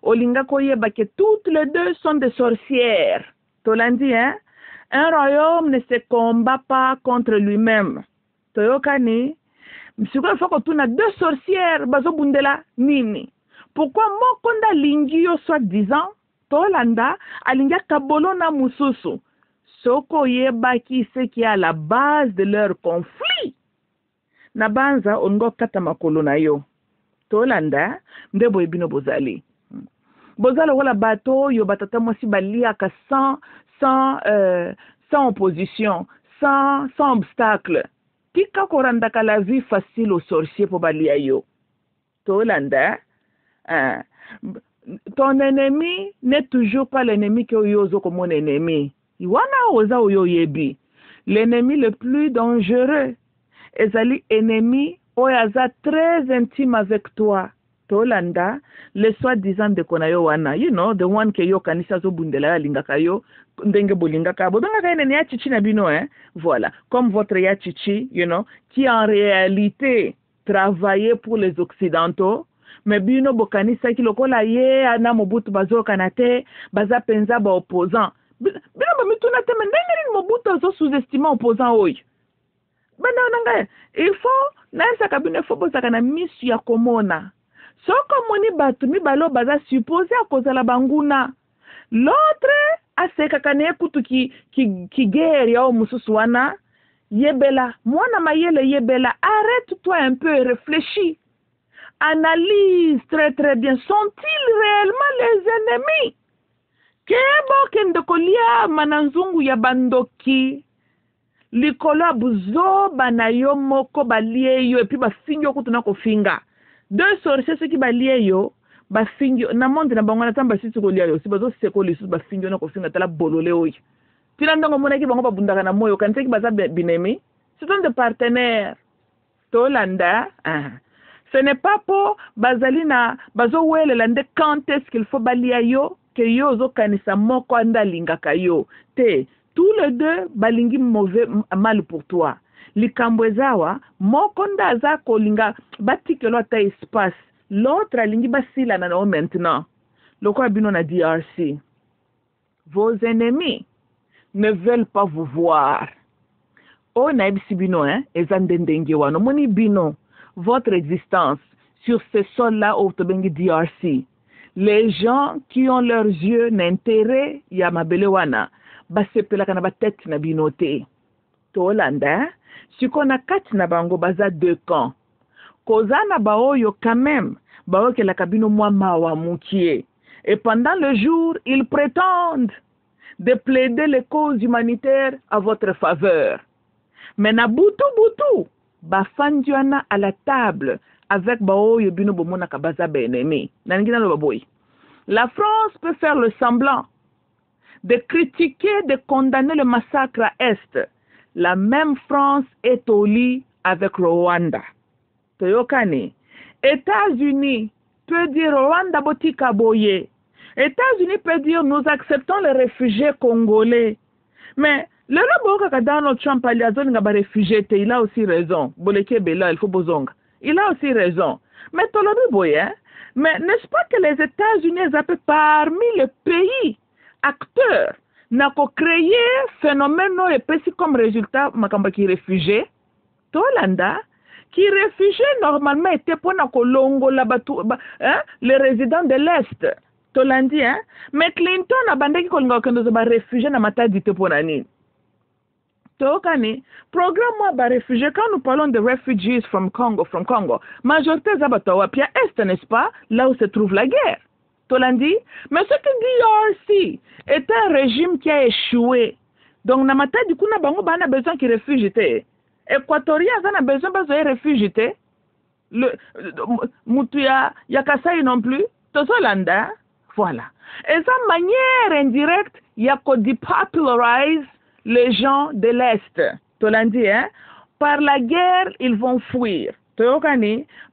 S1: olinga koyeba que toutes les deux sont des sorcières. Tolandi, hein? Un royaume ne se combat pas contre lui-même. Toyokani, msiko faut que tu na deux sorcières bazo bundela nini. Pourquoi mokonda lingio soit disant Tolanda alinga kabolo na mususu. Soko yeba ki ce qui est à la base de leur conflit. Na banza ongo kata makolo na yo. Tolanda ndebo ebino bozali. Bozalo wala bateau yo batata mwasi baliaka sans opposition, sans obstacle. Tika korandaka la vie facile aux sorciers pour balia yo. Tolanda, ton ennemi n'est toujours pas l'ennemi que yozo comme mon ennemi. Iwana oza oyo yebi. L'ennemi le plus dangereux. Ezali ennemi oyaza très intime avec toi. Tolanda, le soi-disant de konayo wana, you know, the one ke yo kanisa zo bundela lingaka yo, ndenge bolingaka, bodanga kaine ya chichi na bino, hein, voilà, comme votre ya chichi, you know, qui en réalité travaillait pour les occidentaux, mais bino bokanisa ki lokola ye ana mobutu bazo kanate, baza penza ba opposant, bino ba mituna te ndenge mobutu zo sous-estimant opposant oy. Bana nanga, il faut na sa kabine faut bosaka na misu ya komona. Soko moni batu mibalo baza supposé à cause la banguna. L'autre a seka kane kutu ki guerre ya mususu wana yebela mwana mayele yebela arrête-toi un peu et réfléchis. Analyse très très bien, sont-ils réellement les ennemis? Kebo kende kolia mananzungu ya bandoki likolo buzo banayo moko balie yo epi bafinyo kutu na kofinga. Deux sorciers ceux qui balie yo bafinyo na monde na bango na tamba sisi kolia yo si bazo sekoli sisi bafinyo na kofinga tala bolole oyi tina ndongo mona ki bango babundaka na moyo kanise ki baza binemi ce sont des partenaires tolanda ce n'est pas pour bazalina bazo welela nde quand est-ce qu'il faut balia yo que yo zo kanisa moko anda lingaka yo te tous les deux balingi mauvais mal pour toi. Likambo ezawa moko ndaza kolinga batikelo ata espace l'autre alingi basila na nao maintenant loko abino na DRC. Vos ennemis ne veulent pas vous voir. O na ebisi bino ezandendenge wano moni bino votre existence sur ce sol-là au Tobengi DRC. Les gens qui ont leurs yeux n'intérêt ya mabelewana basepelaka na batete na binote. Tolanda sikona kati na bango baza deux camps. Kozana baoyo quand même baoke la kabino mwa mawa mukie. Et pendant le jour, ils prétendent de plaider les causes humanitaires à votre faveur. Mais na butu bafandiana à la table avec baoyo bino bomona kabaza benemi. Nangina lo baboy. La France peut faire le semblant de critiquer, de condamner le massacre à Est. La même France est au lit avec Rwanda. Toyokane. États-Unis peut dire Rwanda botika boye. États-Unis peut dire nous acceptons les réfugiés congolais. Mais le Robo Donald Trump a réfugié, il a aussi raison. Boleke Bela, il faut bozonga. Il a aussi raison. Mais Tolobi Boye, mais n'est-ce pas que les États-Unis appellent parmi les pays acteurs n'a créé phénomène et petit comme résultat makamba qui réfugié Tolanda qui réfugié normalement était pour na kolongo la batu les résidents de l'Est Tolandi mais Clinton a bandaki kolonga kendo ba réfugié na matadi te pour nani Tokani programme ba réfugié quand nous parlons de refugees from Congo majorité zabatawa pia Est n'est-ce pas là où se trouve la guerre Tolandi, mais ce que DRC est un régime qui a échoué. Donc, na mata du coup, na bango bana besoin qui réfugie. Équatorien, ça a besoin de réfugier. Le Mutuya, Yakasai non plus. Tolanda, voilà. Et ça, manière indirecte, il y a qu'on dépopularise les gens de l'Est. Tolandi, par la guerre, ils vont fuir.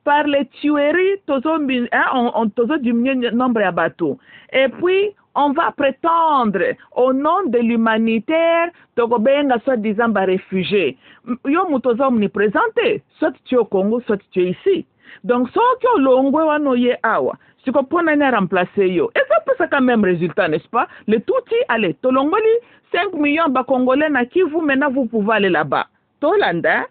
S1: Par les tueries, on diminue le nombre de bateaux. Et puis, on va prétendre, au nom de l'humanitaire, soi-disant réfugiés. Yo mutozo omniprésente, soit tu es au Congo, soit tu es ici. Donc, ce que l'ongo wanoye awa, c'est qu'on peut remplacer yo. Et ça peut ça quand même résultat, n'est-ce pas? Le touti, allez, tolongoli, 5 millions de Congolais na Kivu, maintenant vous pouvez aller là-bas. Tolanda,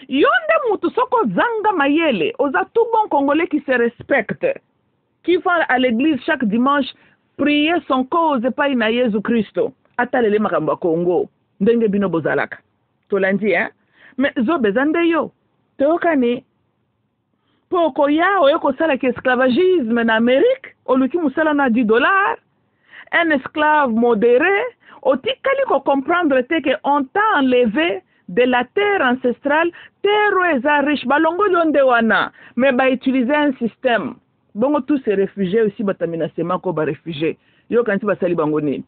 S1: Yonde mutu soko zanga mayele, oza tout bon Congolais qui se respecte, qui va à l'église chaque dimanche prier son cause pa ina Yesu Christo. Atalele makamba Congo, ndenge bino bozalaka. Tolandi mais zo bezande yo. Teokani poko ya oyoko sala ki esclavagisme en Amérique, oluki musala na $10. Un esclave modéré, otikali ko comprendre te que on t'a enlevé de la terre ancestrale, terre eza riche, balongo yonde wana, mais ba utiliser un système. Bongo tous ces réfugiés aussi batamina sema ko ba réfugiés. Yo kanti basali bango nini.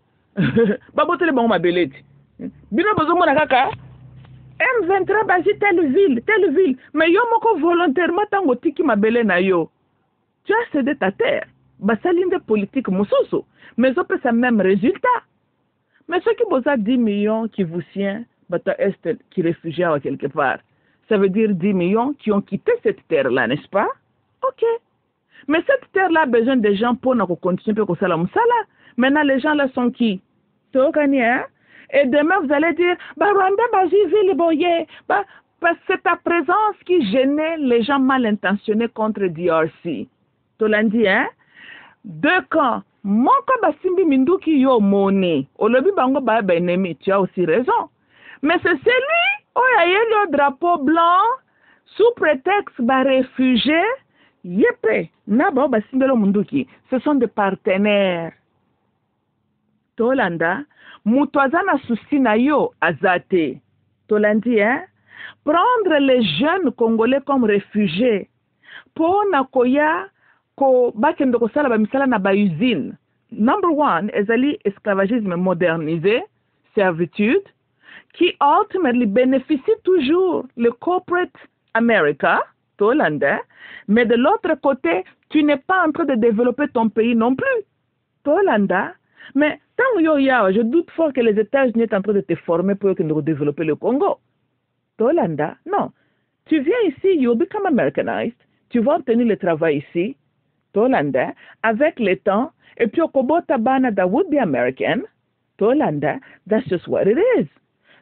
S1: Babotele bango mabeleti. Bino bozo mona kaka M23 basi telle ville, mais yo moko volontairement tango tiki mabele na yo. Tu as cédé ta terre. Basali de politique mososo, mais ça peut ça même résultat. Mais ceux qui bosa 10 millions qui vous tient Bata Est qui réfugiés à quelque part. Ça veut dire 10 millions qui ont quitté cette terre-là, n'est-ce pas? Ok. Mais cette terre-là a besoin de gens pour continuer pour ça. Maintenant, les gens là sont qui? Et demain, vous allez dire, Rwanda, ville, boye. C'est ta présence qui gênait les gens mal intentionnés contre DRC. Tolandi, deux camps. Moko basimbi minduki yo moni. Olobi bango ba benemi. Tu as aussi raison. Mais c'est celui où il y a le drapeau blanc sous prétexte de réfugiés. Yépe, naba basimbelo munduki. Ce sont des partenaires. Tolanda, mutwazana susina yo azate. Tolandi, prendre les jeunes Congolais comme réfugiés. Pour nakoya ko bakendo ko sala ba misala na ba usine. Number one, ezali esclavagisme modernisé, servitude, qui ultimately bénéficie toujours le corporate America, Tolanda, mais de l'autre côté, tu n'es pas en train de développer ton pays non plus, Tolanda. Mais tant je doute fort que les États-Unis sont en train de te former pour que nous développer le Congo, Tolanda. Non, tu viens ici, you become Americanized, tu vas obtenir le travail ici, Tolanda, avec le temps, et puis au Kobota Bana that would be American, Tolanda, that's just what it is.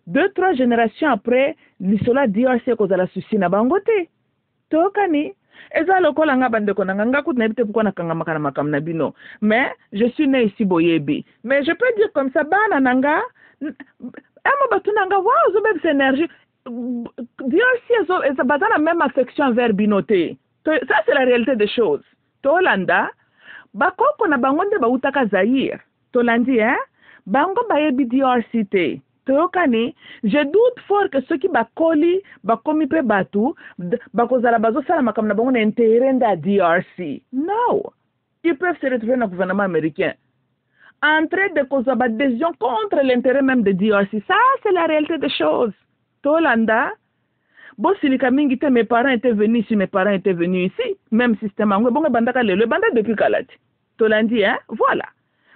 S1: 2-3 générations après, l'isola DRC cause la souci na bangote. Tokani, eza lokola nga bandeko na nga kutu na ebite pourquoi na kanga makana makam na bino. Mais je suis né ici boyebi. Mais je peux dire comme ça bana nanga ama batu nanga wow zo bebe énergie. DRC eza bazana même affection vers binote. Ça c'est la réalité des choses. Tolanda bakoko na bangonde ba utaka Zaire. Tolandi bango bayebi DRC te. Toyokani, je doute fort que ceux qui bakoli, bakomi pe batu, bakozala bazo sala makam na bango na intérêt da DRC. No. Ils peuvent se retrouver dans le gouvernement américain. En train de causer des décisions contre l'intérêt même de DRC. Ça, c'est la réalité des choses. Tolanda, bon, si les kamingite, mes parents étaient venus ici, mes parents étaient venus ici. Même système. Bon, le banda depuis Kalati. Tolandi, voilà.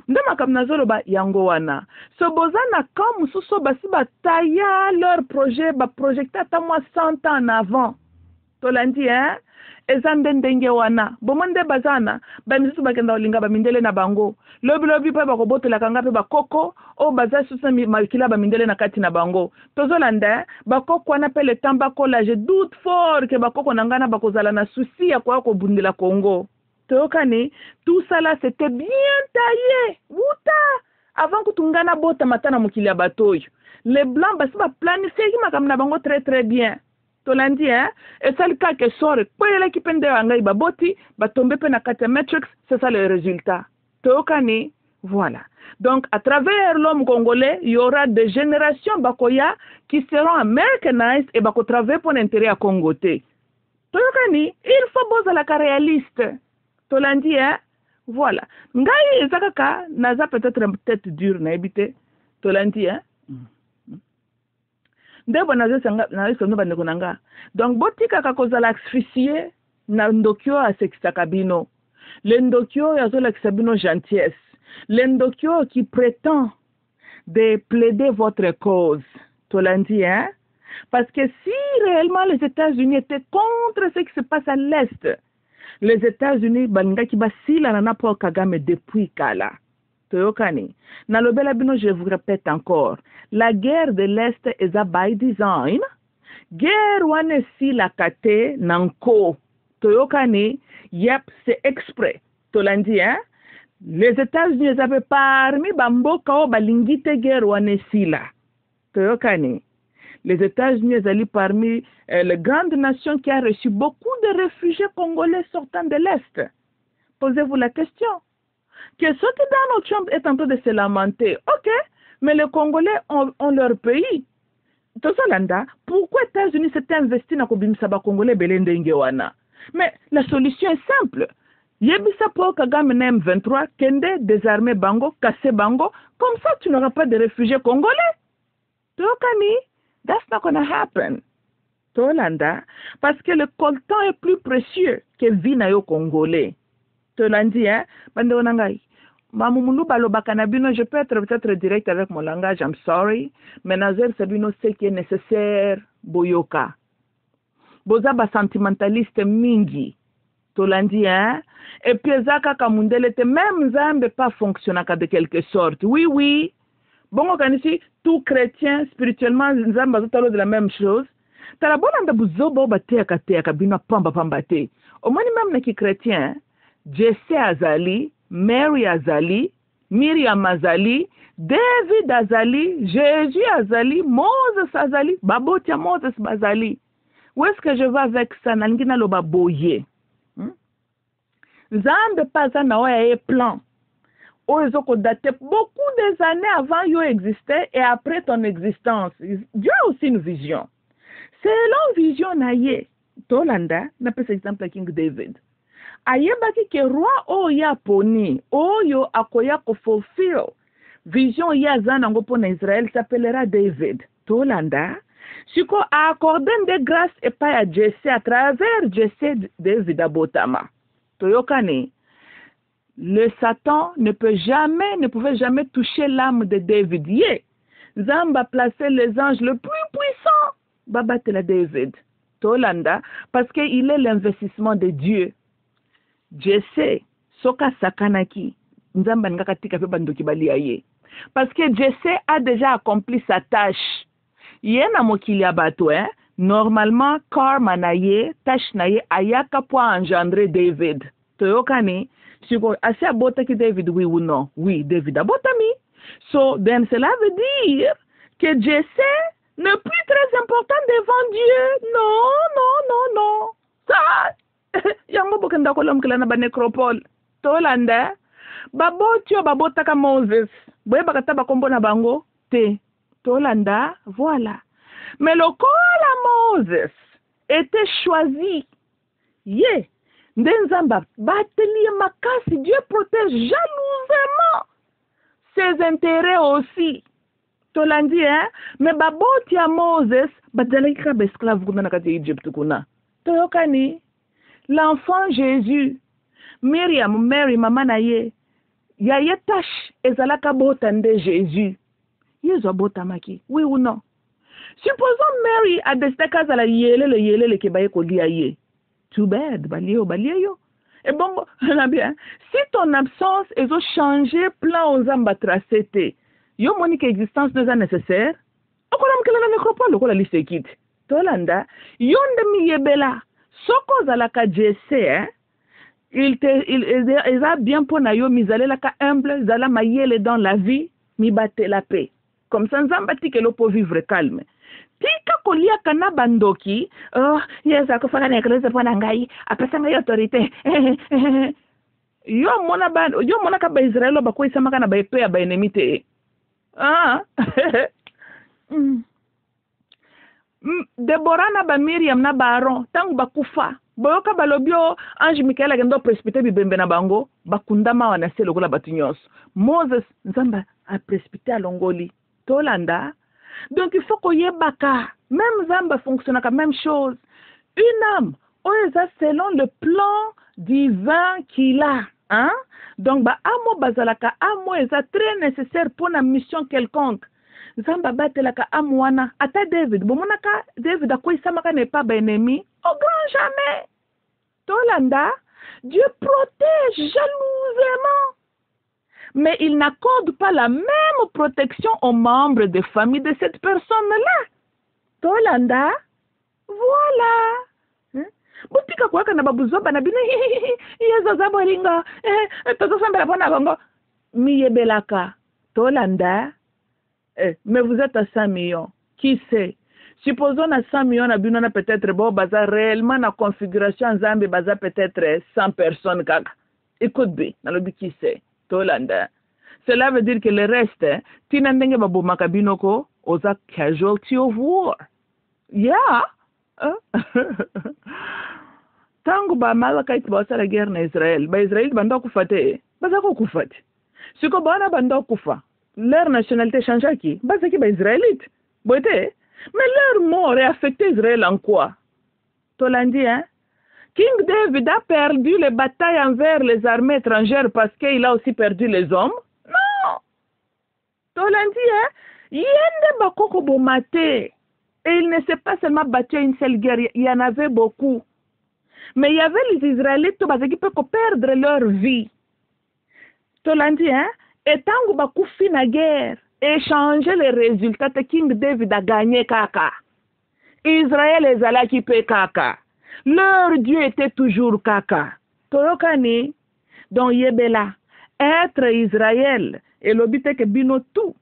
S1: Ndama kam nazolo ba yango wana. So bozana comme so basi ba taya leur projet ba projecter ata moi 100 ans en avant. Tolandi ezande ndenge wana. Bomonde bazana ba misusu bakenda olinga ba mindele na bango. Lobi pa ba kobotela kanga pe ba koko o baza susa makila ba mindele na kati na bango. Tozolanda ba koko wana pe le tamba kola je doute fort que ba koko nangana ba kozala na souci ya kwa ko bundela Congo. Tout ça là c'était bien taillé. Wuta avant que tungana bota matana mukili ya batoyo. Les blancs basi ba planifier ki makamna bango très très bien. Tolandi et ça le cas que sort kwa ile kipende wangai ba boti ba tomber pe na kata matrix, c'est ça le résultat. Tokani voilà. Donc à travers l'homme congolais, il y aura des générations bakoya qui seront americanized et bako travailler pour l'intérêt à Congoté. Tokani, il faut boza la réaliste. Tolandi voilà. Ngai ezakaka naza peut-être dur na ebite. Tolandi Ndebo nazo sanga na sono bandeko nanga. Donc botika ka kozala asphyxier na ndokyo asekisa kabino. Le ndokyo yazo la kisabino gentillesse. Le ndokyo qui prétend de plaider votre cause. Tolandi parce que si réellement les États-Unis étaient contre ce qui se passe à l'Est, les États-Unis balinga ki basila na Paul Kagame depuis kala. Toyokani. Na lobela bino je vous répète encore. La guerre de l'Est est by design. Guerre wane si la kate nanko. Toyokani. Yep, c'est exprès. Tolandi Les États-Unis avaient parmi bamboka o balingite guerre wane si la. Toyokani. Les États-Unis allaient parmi les grandes nations qui ont reçu beaucoup de réfugiés congolais sortant de l'Est. Posez-vous la question. Que ce que Donald Trump est en train de se lamenter, ok, mais les Congolais ont leur pays. Tozolanda, pourquoi les États-Unis s'étaient investis dans le Congolais Belendengewana? Mais la solution est simple. Yebisa pour Kagame M23, Kende, désarmer Bango, casser Bango, comme ça tu n'auras pas de réfugiés congolais. Tokani? That's not gonna happen. Tolanda, parce que le coltan est plus précieux que vinayo congolais. Tolandi, bande nangai. Mamumulu baloba kanabino, je peux être peut-être direct avec mon langage, I'm sorry, mais nazer sabino ce qui est nécessaire, boyoka. Boza ba sentimentaliste mingi. Tolandi, et puis zaka kamundele te même zambe pas fonctionnaka de quelque sorte. Oui, oui. Bon, ici, tout chrétien, spirituellement, nous avons de la même chose. T'as la bonne ande buzobo batea katea kabina pamba pambate. Au moins même qui chrétien, Jesse Azali, Mary Azali, Miriam Azali, David Azali, Jésus Azali, Moses Azali, Babotia Moses Azali. Où est-ce que je vais avec ça? Nangina lo baboye. Zambe pas na oya plan. Ils ont daté beaucoup des années avant qu'ils existaient et après ton existence. Dieu a aussi une vision. Selon vision naye, Tolanda, n'a pas exemple King David. Aye baki ke roi oya poni, oyo akoya ko fulfill. Vision ya zana ngopo na Israël s'appellera David. Tolanda, siko a accordé des grâces et pas à Jesse à travers Jesse David Abotama. Toyokane. Le Satan ne pouvait jamais toucher l'âme de David. Zamba placé les anges le plus puissants. Babatela David. Tolanda, parce qu'il est l'investissement de Dieu. Jesse, soka sakanaki, nzamba ngaka tika pe bandoki balia ye. Parce que Jesse a déjà accompli sa tâche. Yena mokili ya bato, normalement, karma na ye, tâche na ye, ayaka po engendrer David. Toyokani, siko, asi abota ki David, oui ou non? Oui, David abota mi. So, then cela veut dire que Jesse n'est plus très important devant Dieu. Non, non, non, non. Ça, yango bokenda kolom kila na ba necropole. Tolanda, babotio babotaka Moses. Boye bakata bakombo na bango, te. Tolanda, voilà. Mais le corps à Moses était choisi. Yeah. Ndenzamba, bateli makasi, Dieu protège jalousement ses intérêts aussi. Tolandi, mais baboti à Moses, badalaki ka esclave kuna nakati Egypte kuna. Toyokani, l'enfant Jésus, Miriam, Mary, maman na ye, ya ye tâche ezalaka botande Jésus. Yezo botamaki, oui ou non? Supposons Mary a décidé kazala yele ke baye ko lia ye. Too bad, balie yo. Et bon, bien, si ton absence est changé plan aux amba tracé te, yo monique existence n'est nécessaire, okolam kala na necropole ko la liste kit. Tolanda, yonde mi yebela, soko zalaka jesse, il a bien pour na yo mizale la ka humble, zala mayele dans la vie, mi batte la paix. Comme ça, nzamba tike lo po vivre calme. Tika kolia kana bandoki, oh, yesa ko faka na eklese pona ngai, apesa ngai autorité. Yo mona ka ba Israelo ba ko isama kana ba epe ba enemite. Ah. Deborah na ba Miriam na ba Aaron, tangu bakufa. Boyoka balobio ange Michael agendo précipiter bibembe na bango, bakundama wana se lokola batunyos. Moses nzamba a précipiter alongoli. Tolanda. Donc il faut qu'on y ait baka. Même Zamba fonctionne comme même chose. Une âme, on est selon le plan divin qu'il a. Hein? Donc, amo bazalaka, amo est très nécessaire pour une mission quelconque. Zamba batelaka amwana. Ata David, bomonaka David akoi samaka n'est pas ennemi. Au grand jamais. Tolanda, Dieu protège jalousement. Mais il n'accorde pas la même protection aux membres des familles de cette personne-là. Tolanda, voilà. Butika kwa kana babuzoba na bino yezo zabolinga toto sambela pona bongo miyebelaka. Tolanda, mais vous êtes à 5 millions. Qui sait? Supposons à 100 millions na bino na peut-être bon baza réellement na configuration Zambie baza peut-être 100 personnes kaka. Écoute bien, na lobi qui sait? Tolanda. Cela veut dire que le reste, tinandenge babu makabinoko, oza casualty of war. Yeah. Tangu ba malaka iti ba la guerre na Israël, ba Israël banda kufate, baza ko kufate. Siko bana banda kufa, leur nationalité change qui? Baza ki ba Israélite. Boite, mais leur mort est affecté Israël en quoi? Tolandi, hein? King David a perdu les batailles envers les armées étrangères parce qu'il a aussi perdu les hommes? Non! Tolandi, hein? Yende bakoko bomate. Et il ne s'est pas seulement battu à une seule guerre, il y en avait beaucoup. Mais il y avait les Israélites qui peuvent perdre leur vie. Tolandi, hein? Et tant que bakoufi na guerre, échanger les résultats, King David a gagné kaka. Israël est allé qui peut kaka. Leur Dieu était toujours kaka. Toyokani, donc Yebela, être Israël, et l'obité que bino tout,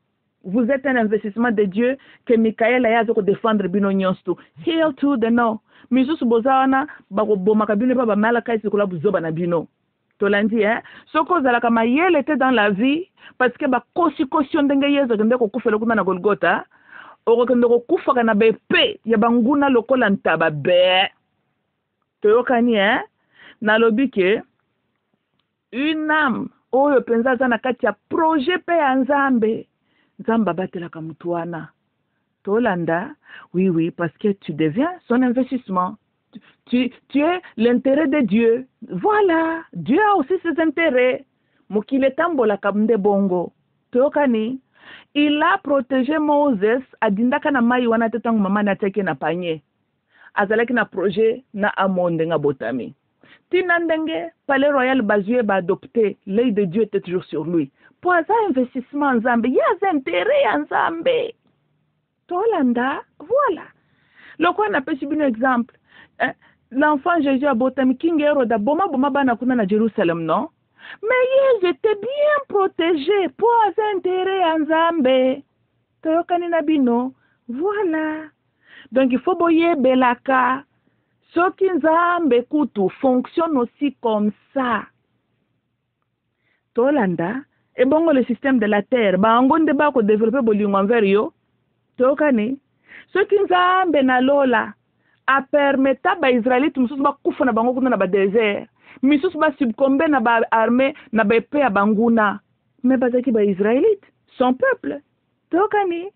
S1: vous êtes un investissement de Dieu que Michael a yazo défendre bino nyonstu. Heal to the no. Misus bozana, bako bomaka bino pa ba malaka isikula buzoba na bino. Tolandi, hein? Soko zalaka mayel était dans la vie, parce que ba kosi ndenge yezo kende ko kufela kuna na Golgotha, oko kende ko kufa na bepe ya banguna lokola ntaba be. Toyokani, hein? Nalobi ke une âme oyo penza za na kati ya projet pe ya Nzambe. Nzamba batelaka mutu wana. Tolanda, oui, parce que tu deviens son investissement. Tu es l'intérêt de Dieu. Voilà, Dieu a aussi ses intérêts. Mokile tambola kamde bongo. Toyokani, il a protégé Moses adindaka na mai wana tetangu mama na teke na panye. azalaki na projet na amonde nga botami. Tina ndenge palais royal bazue ba adopté, l'œil de Dieu était toujours sur lui. Pour ça investissement en Zambie, il y a intérêt en Zambie. Tolanda, voilà. Le quoi on appelle un exemple. L'enfant Jésus à botami King Herod boma bana kuna na Jérusalem, non? Mais ils étaient bien protégés pour intérêt en Zambie. Toyokani na bino, voilà. Donc il faut boyer belaka. Ce qui Nzambe kutu fonctionne aussi comme ça. Tolanda, et bon le système de la terre, ba ngonde ba ko développer bolingo envers yo. Tokani, ce qui Nzambe na lola a permetta ba Israélite mususu ba kufa na bango kuna na ba désert. Misusu ba subcomber na ba armée na ba épée ya banguna. Mais bazaki ba Israélite, son peuple. Tokani,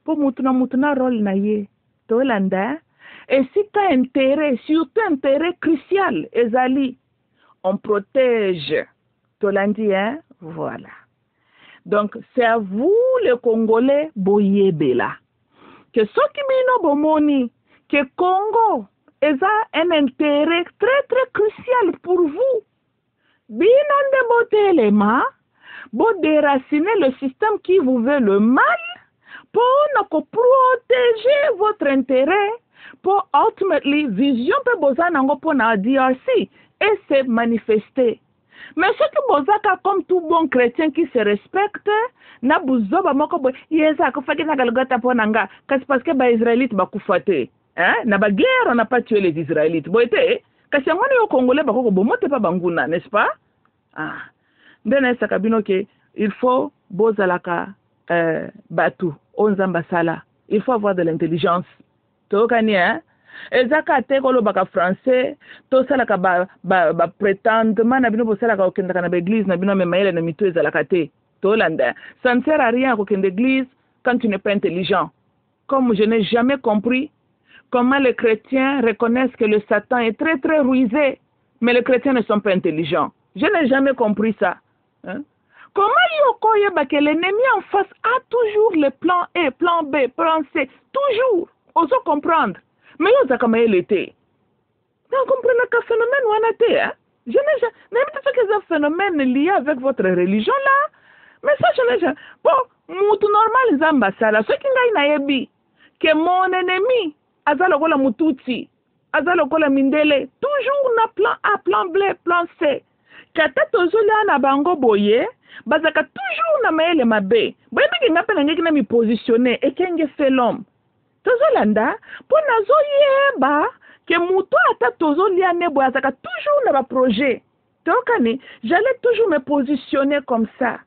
S1: pour mutuna rôle na ye. Tolanda. Et si tu as intérêt, surtout intérêt crucial, Ezali, on protège. Tolandi, hein? Voilà. Donc, c'est à vous, les Congolais, boyebela. Que ce qui mino bomoni, que Congo, eza un intérêt très, très crucial pour vous. Binande botelema, bo déraciner le système qui vous veut le mal, pour protéger votre intérêt, pour ultimately vision pe boza nango pour na DRC et se manifester. Mais ce que bozaka comme tout bon chrétien qui se respecte, na buzoba moko bo yesa ko faki na galgata po nanga, parce que ba Israélite ba kufate. Hein? Na ba guerre on n'a pas tué les Israélites. Boite, kasi ngoni yo Congolais ba ko bomote pa banguna, n'est-ce pas? Ah. Ndene sakabino ke il faut bozalaka batu onzamba sala. Il faut avoir de l'intelligence. Tokani, hein? Ezaka tekolo baka français, to salaka ba prétendement na bino bosalaka okendaka na l'église na bino memaele na mito ezalaka te. Tolanda. Ça ne sert à rien qu'aucune église quand tu n'es pas intelligent. Comme je n'ai jamais compris comment les chrétiens reconnaissent que le Satan est très très rusé, mais les chrétiens ne sont pas intelligents. Je n'ai jamais compris ça. Hein? Comment que l'ennemi en face a toujours le plan A, plan B, plan C, toujours. Oso comprendre. Mais yo zakama l'été. Donc comprenez que phénomène ou anaté, hein? Je n'ai jamais, même tout ce que c'est un phénomène lié avec votre religion là. Mais ça je n'ai jamais. Bon, moutou normal zamba sala. Ce qui n'a yebi que mon ennemi azalo kola mututi, azalo kola mindele, toujours na plan A, plan B, plan C. Kata tozola na bango boye, bazaka toujours na maele mabe. Boye biki ngape na ngeki na mi positionner et kenge fait l'homme. Tozolanda, pour nazo yeba, que mouto ata tozolia nebo azaka toujours na ba projet. Tokani, j'allais toujours me positionner comme ça.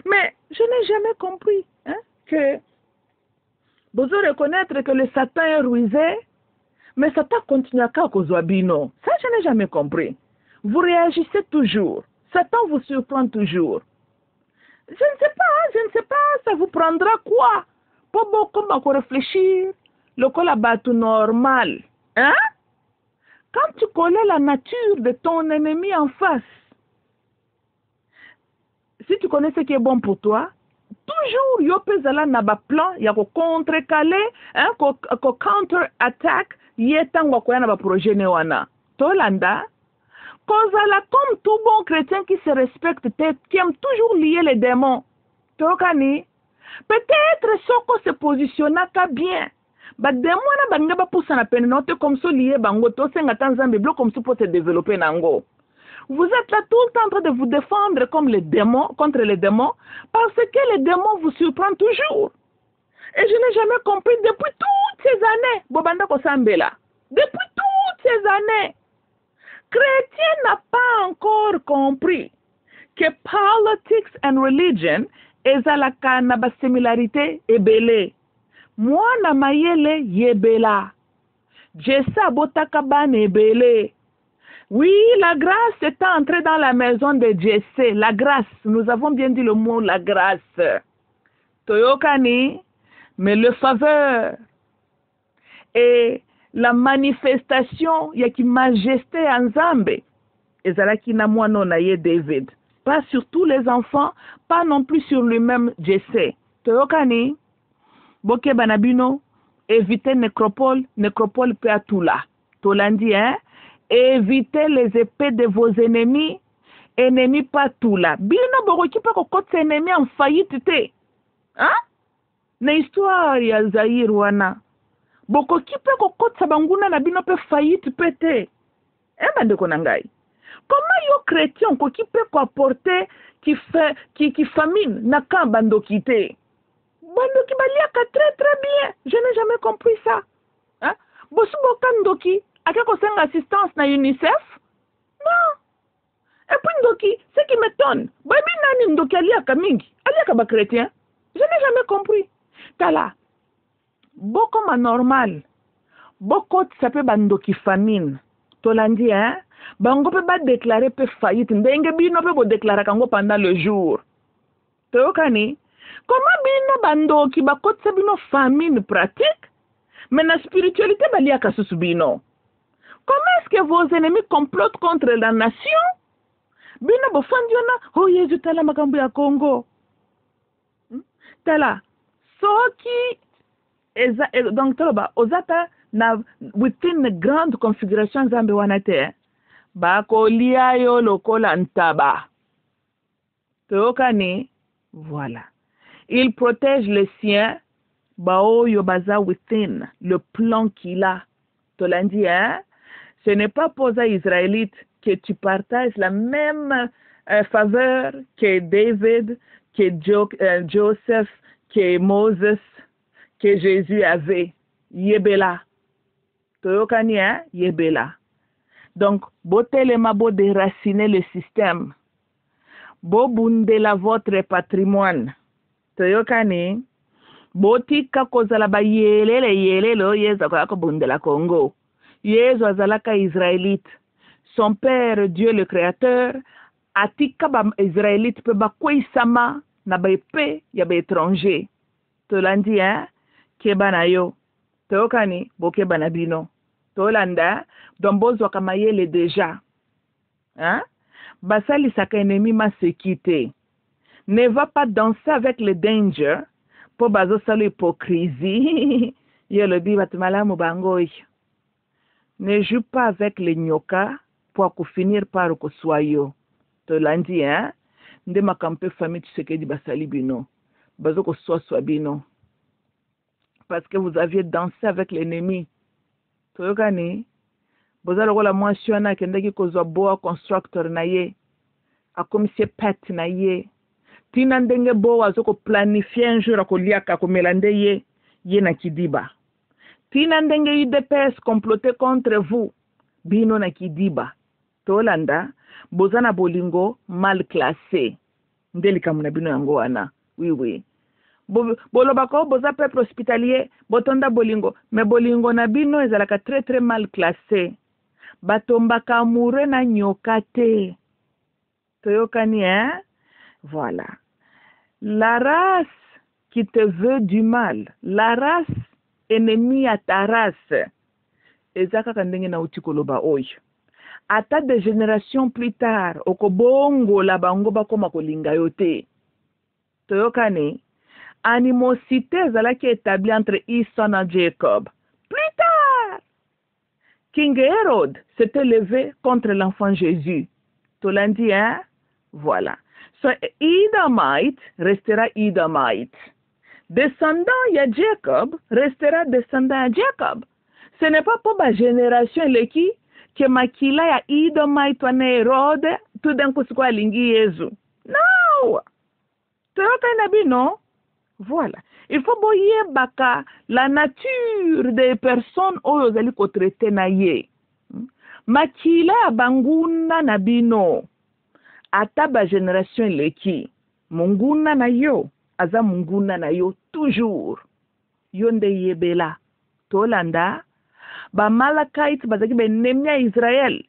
S1: Mais je n'ai jamais compris hein, que vous reconnaître que le Satan est rusé, mais Satan continue à causer bino. Ça, je n'ai jamais compris. Vous réagissez toujours. Satan vous surprend toujours. Je ne sais pas, ça vous prendra quoi? Pour beaucoup réfléchir, le col tout normal. Hein? Quand tu connais la nature de ton ennemi en face, si tu connais ce qui est bon pour toi, toujours yo pezala na ba plan ya ko contrecaler hein ko counter attack yetango ko na ba projet ne wana tolanda kozala comme tout bon chrétien qui se respecte qui aime toujours lier les démons tokani peut-être soko se positionnaka bien ba démon na banga ba poussa na peine note comme so lier bango to senga tanzambe bloc comme ça pour se développer nango. Vous êtes là tout le temps en train de vous défendre comme les démons, contre les démons, parce que les démons vous surprennent toujours. Et je n'ai jamais compris depuis toutes ces années, Bobanda Kosambela, depuis toutes ces années, chrétien n'a pas encore compris que politics and religion est à la similarité ebele. Moi na mayele yebela. Jessa botakabane ebele. Oui, la grâce est entrée dans la maison de Jessé. La grâce, nous avons bien dit le mot la grâce. Toyokani, mais le faveur et la manifestation, il y a qui majesté en Zambé. Et ça qui n'a moi non David. Pas sur tous les enfants, pas non plus sur lui-même Jessé. Toyokani, Boke Banabino, évitez nécropole peut à tout là. Tolandi, hein? Évitez les épées de vos ennemis pas tout là. Bino boroki pa kokotsa ennemi en faillite te. Hein? Na histoire ya Zaire wana. Bokoki pe kokotsa banguna na bino pe faillite pe te. Bandeko na ngai. Comment yo chrétien koki pe ko apporter qui famine na kan bandoki te. Bandoki baliaka très bien. Je n'ai jamais compris ça. Hein? Bosu bokandoki akako senga assistance na UNICEF? Non. Et puis Ndoki, ce qui m'étonne, Babi Nani Ndoki aliaka mingi, aliaka ba chrétien. Je n'ai jamais compris. Tala, beaucoup ma normal, beaucoup sape bandoki famine. Tolandi, hein? Bango pe ba déclarer pe faillite. Ndenge bino pe bo déclarer kango pendant le jour. Teokani, comment bino bandoki ba kotsa bino famine pratique, mais na spiritualité baliaka susu bino. Comment est-ce que vos ennemis complotent contre la nation? Bino bofandiona oh Yesu tala makambo ya Congo. Tala soki donc toloba ozata na within a grande configuration zambe wanate bakolia yo lokola ntaba. Teokani voilà. Il protège les siens bao yo baza within le plan qu'il a. Tolandi, hein? Ce n'est pas pour les Israélites que tu partages la même faveur que David, que Joseph, que Moses, que Jésus avait. Yebela. Toyokani, hein? Yebela. Donc, botelema bo déraciner le système. Bo bundela votre patrimoine. Toyokani. Botika kozala ba yelelo yeza ko bundela Congo. Yezu azalaka Israélite. Son père, Dieu le Créateur, atika ba Israélite pe ba kweisama na ba epe ya ba étranger. Tolandi, hein? Keba na yo. Teokani, bokeba na bino. Tolanda, dombozo kamayele déjà. Hein? Basali saka ennemi ma sekite. Ne va pas danser avec le danger pour bazo salo hypocrisie. Yelo bi batumala mubangoi. Ne joue pas avec les nyoka pour finir par soyo. Tolandi, hein? Nde makampe famille Tshisekedi basali bino. Bazo ko soa bino. Parce que vous aviez dansé avec l'ennemi. Toyokani, bozalo ko la mwasiona kendeki kozwa boa constructor na ye. Akomisie pet na ye. Tina ndenge boa zoko planifier un jour akoliaka komelande ye na kidiba. Tina ndenge UDPS comploté contre vous. Bino na kidiba. Tolanda, bozana bolingo mal classé. Ndeli kamuna bino yango wana. Oui. Bolobako boza peuple hospitalier, botonda bolingo. Mais bolingo na bino ezalaka très mal classé. Batombaka amoureux na nyokate. Toyokani, hein? Voilà. La race qui te veut du mal, la race ennemie à ta race, ezaka kandenge na utikoloba oyo. Ata des générations plus tard, okobongo la bango bakoma kolinga yote. Toyokani, animosité ezalaki établie entre Esau et Jacob. Plus tard, King Herod s'était levé contre l'enfant Jésus. Tolandi, hein? Voilà. So, Edomite restera Edomite. Descendant ya Jacob restera descendant ya Jacob. Ce n'est pas pour ma génération leki que makila ya Edomite wana Herode tout d'un coup siko alingi Yesu. No! Toyoka inabi, non? Voilà. Il faut boyer baka la nature des personnes oyo zali ko traiter na ye. Makila ya banguna na bino. Ata ba génération leki. Munguna na yo. Aza munguna na yo toujours. Yonde yebela. Tolanda. Ba Malakite bazaki benemia Israël.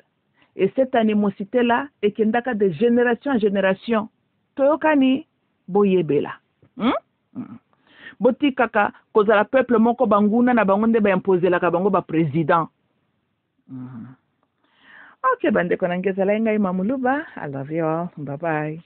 S1: Et cette animosité là ekendaka de génération en génération. Toyokani boyebela. Boti kaka kozala peuple moko banguna na bango nde ba imposer la ka bango ba président. Ok, bandeko nangezala ngai mamuluba. I love you all. Bye bye.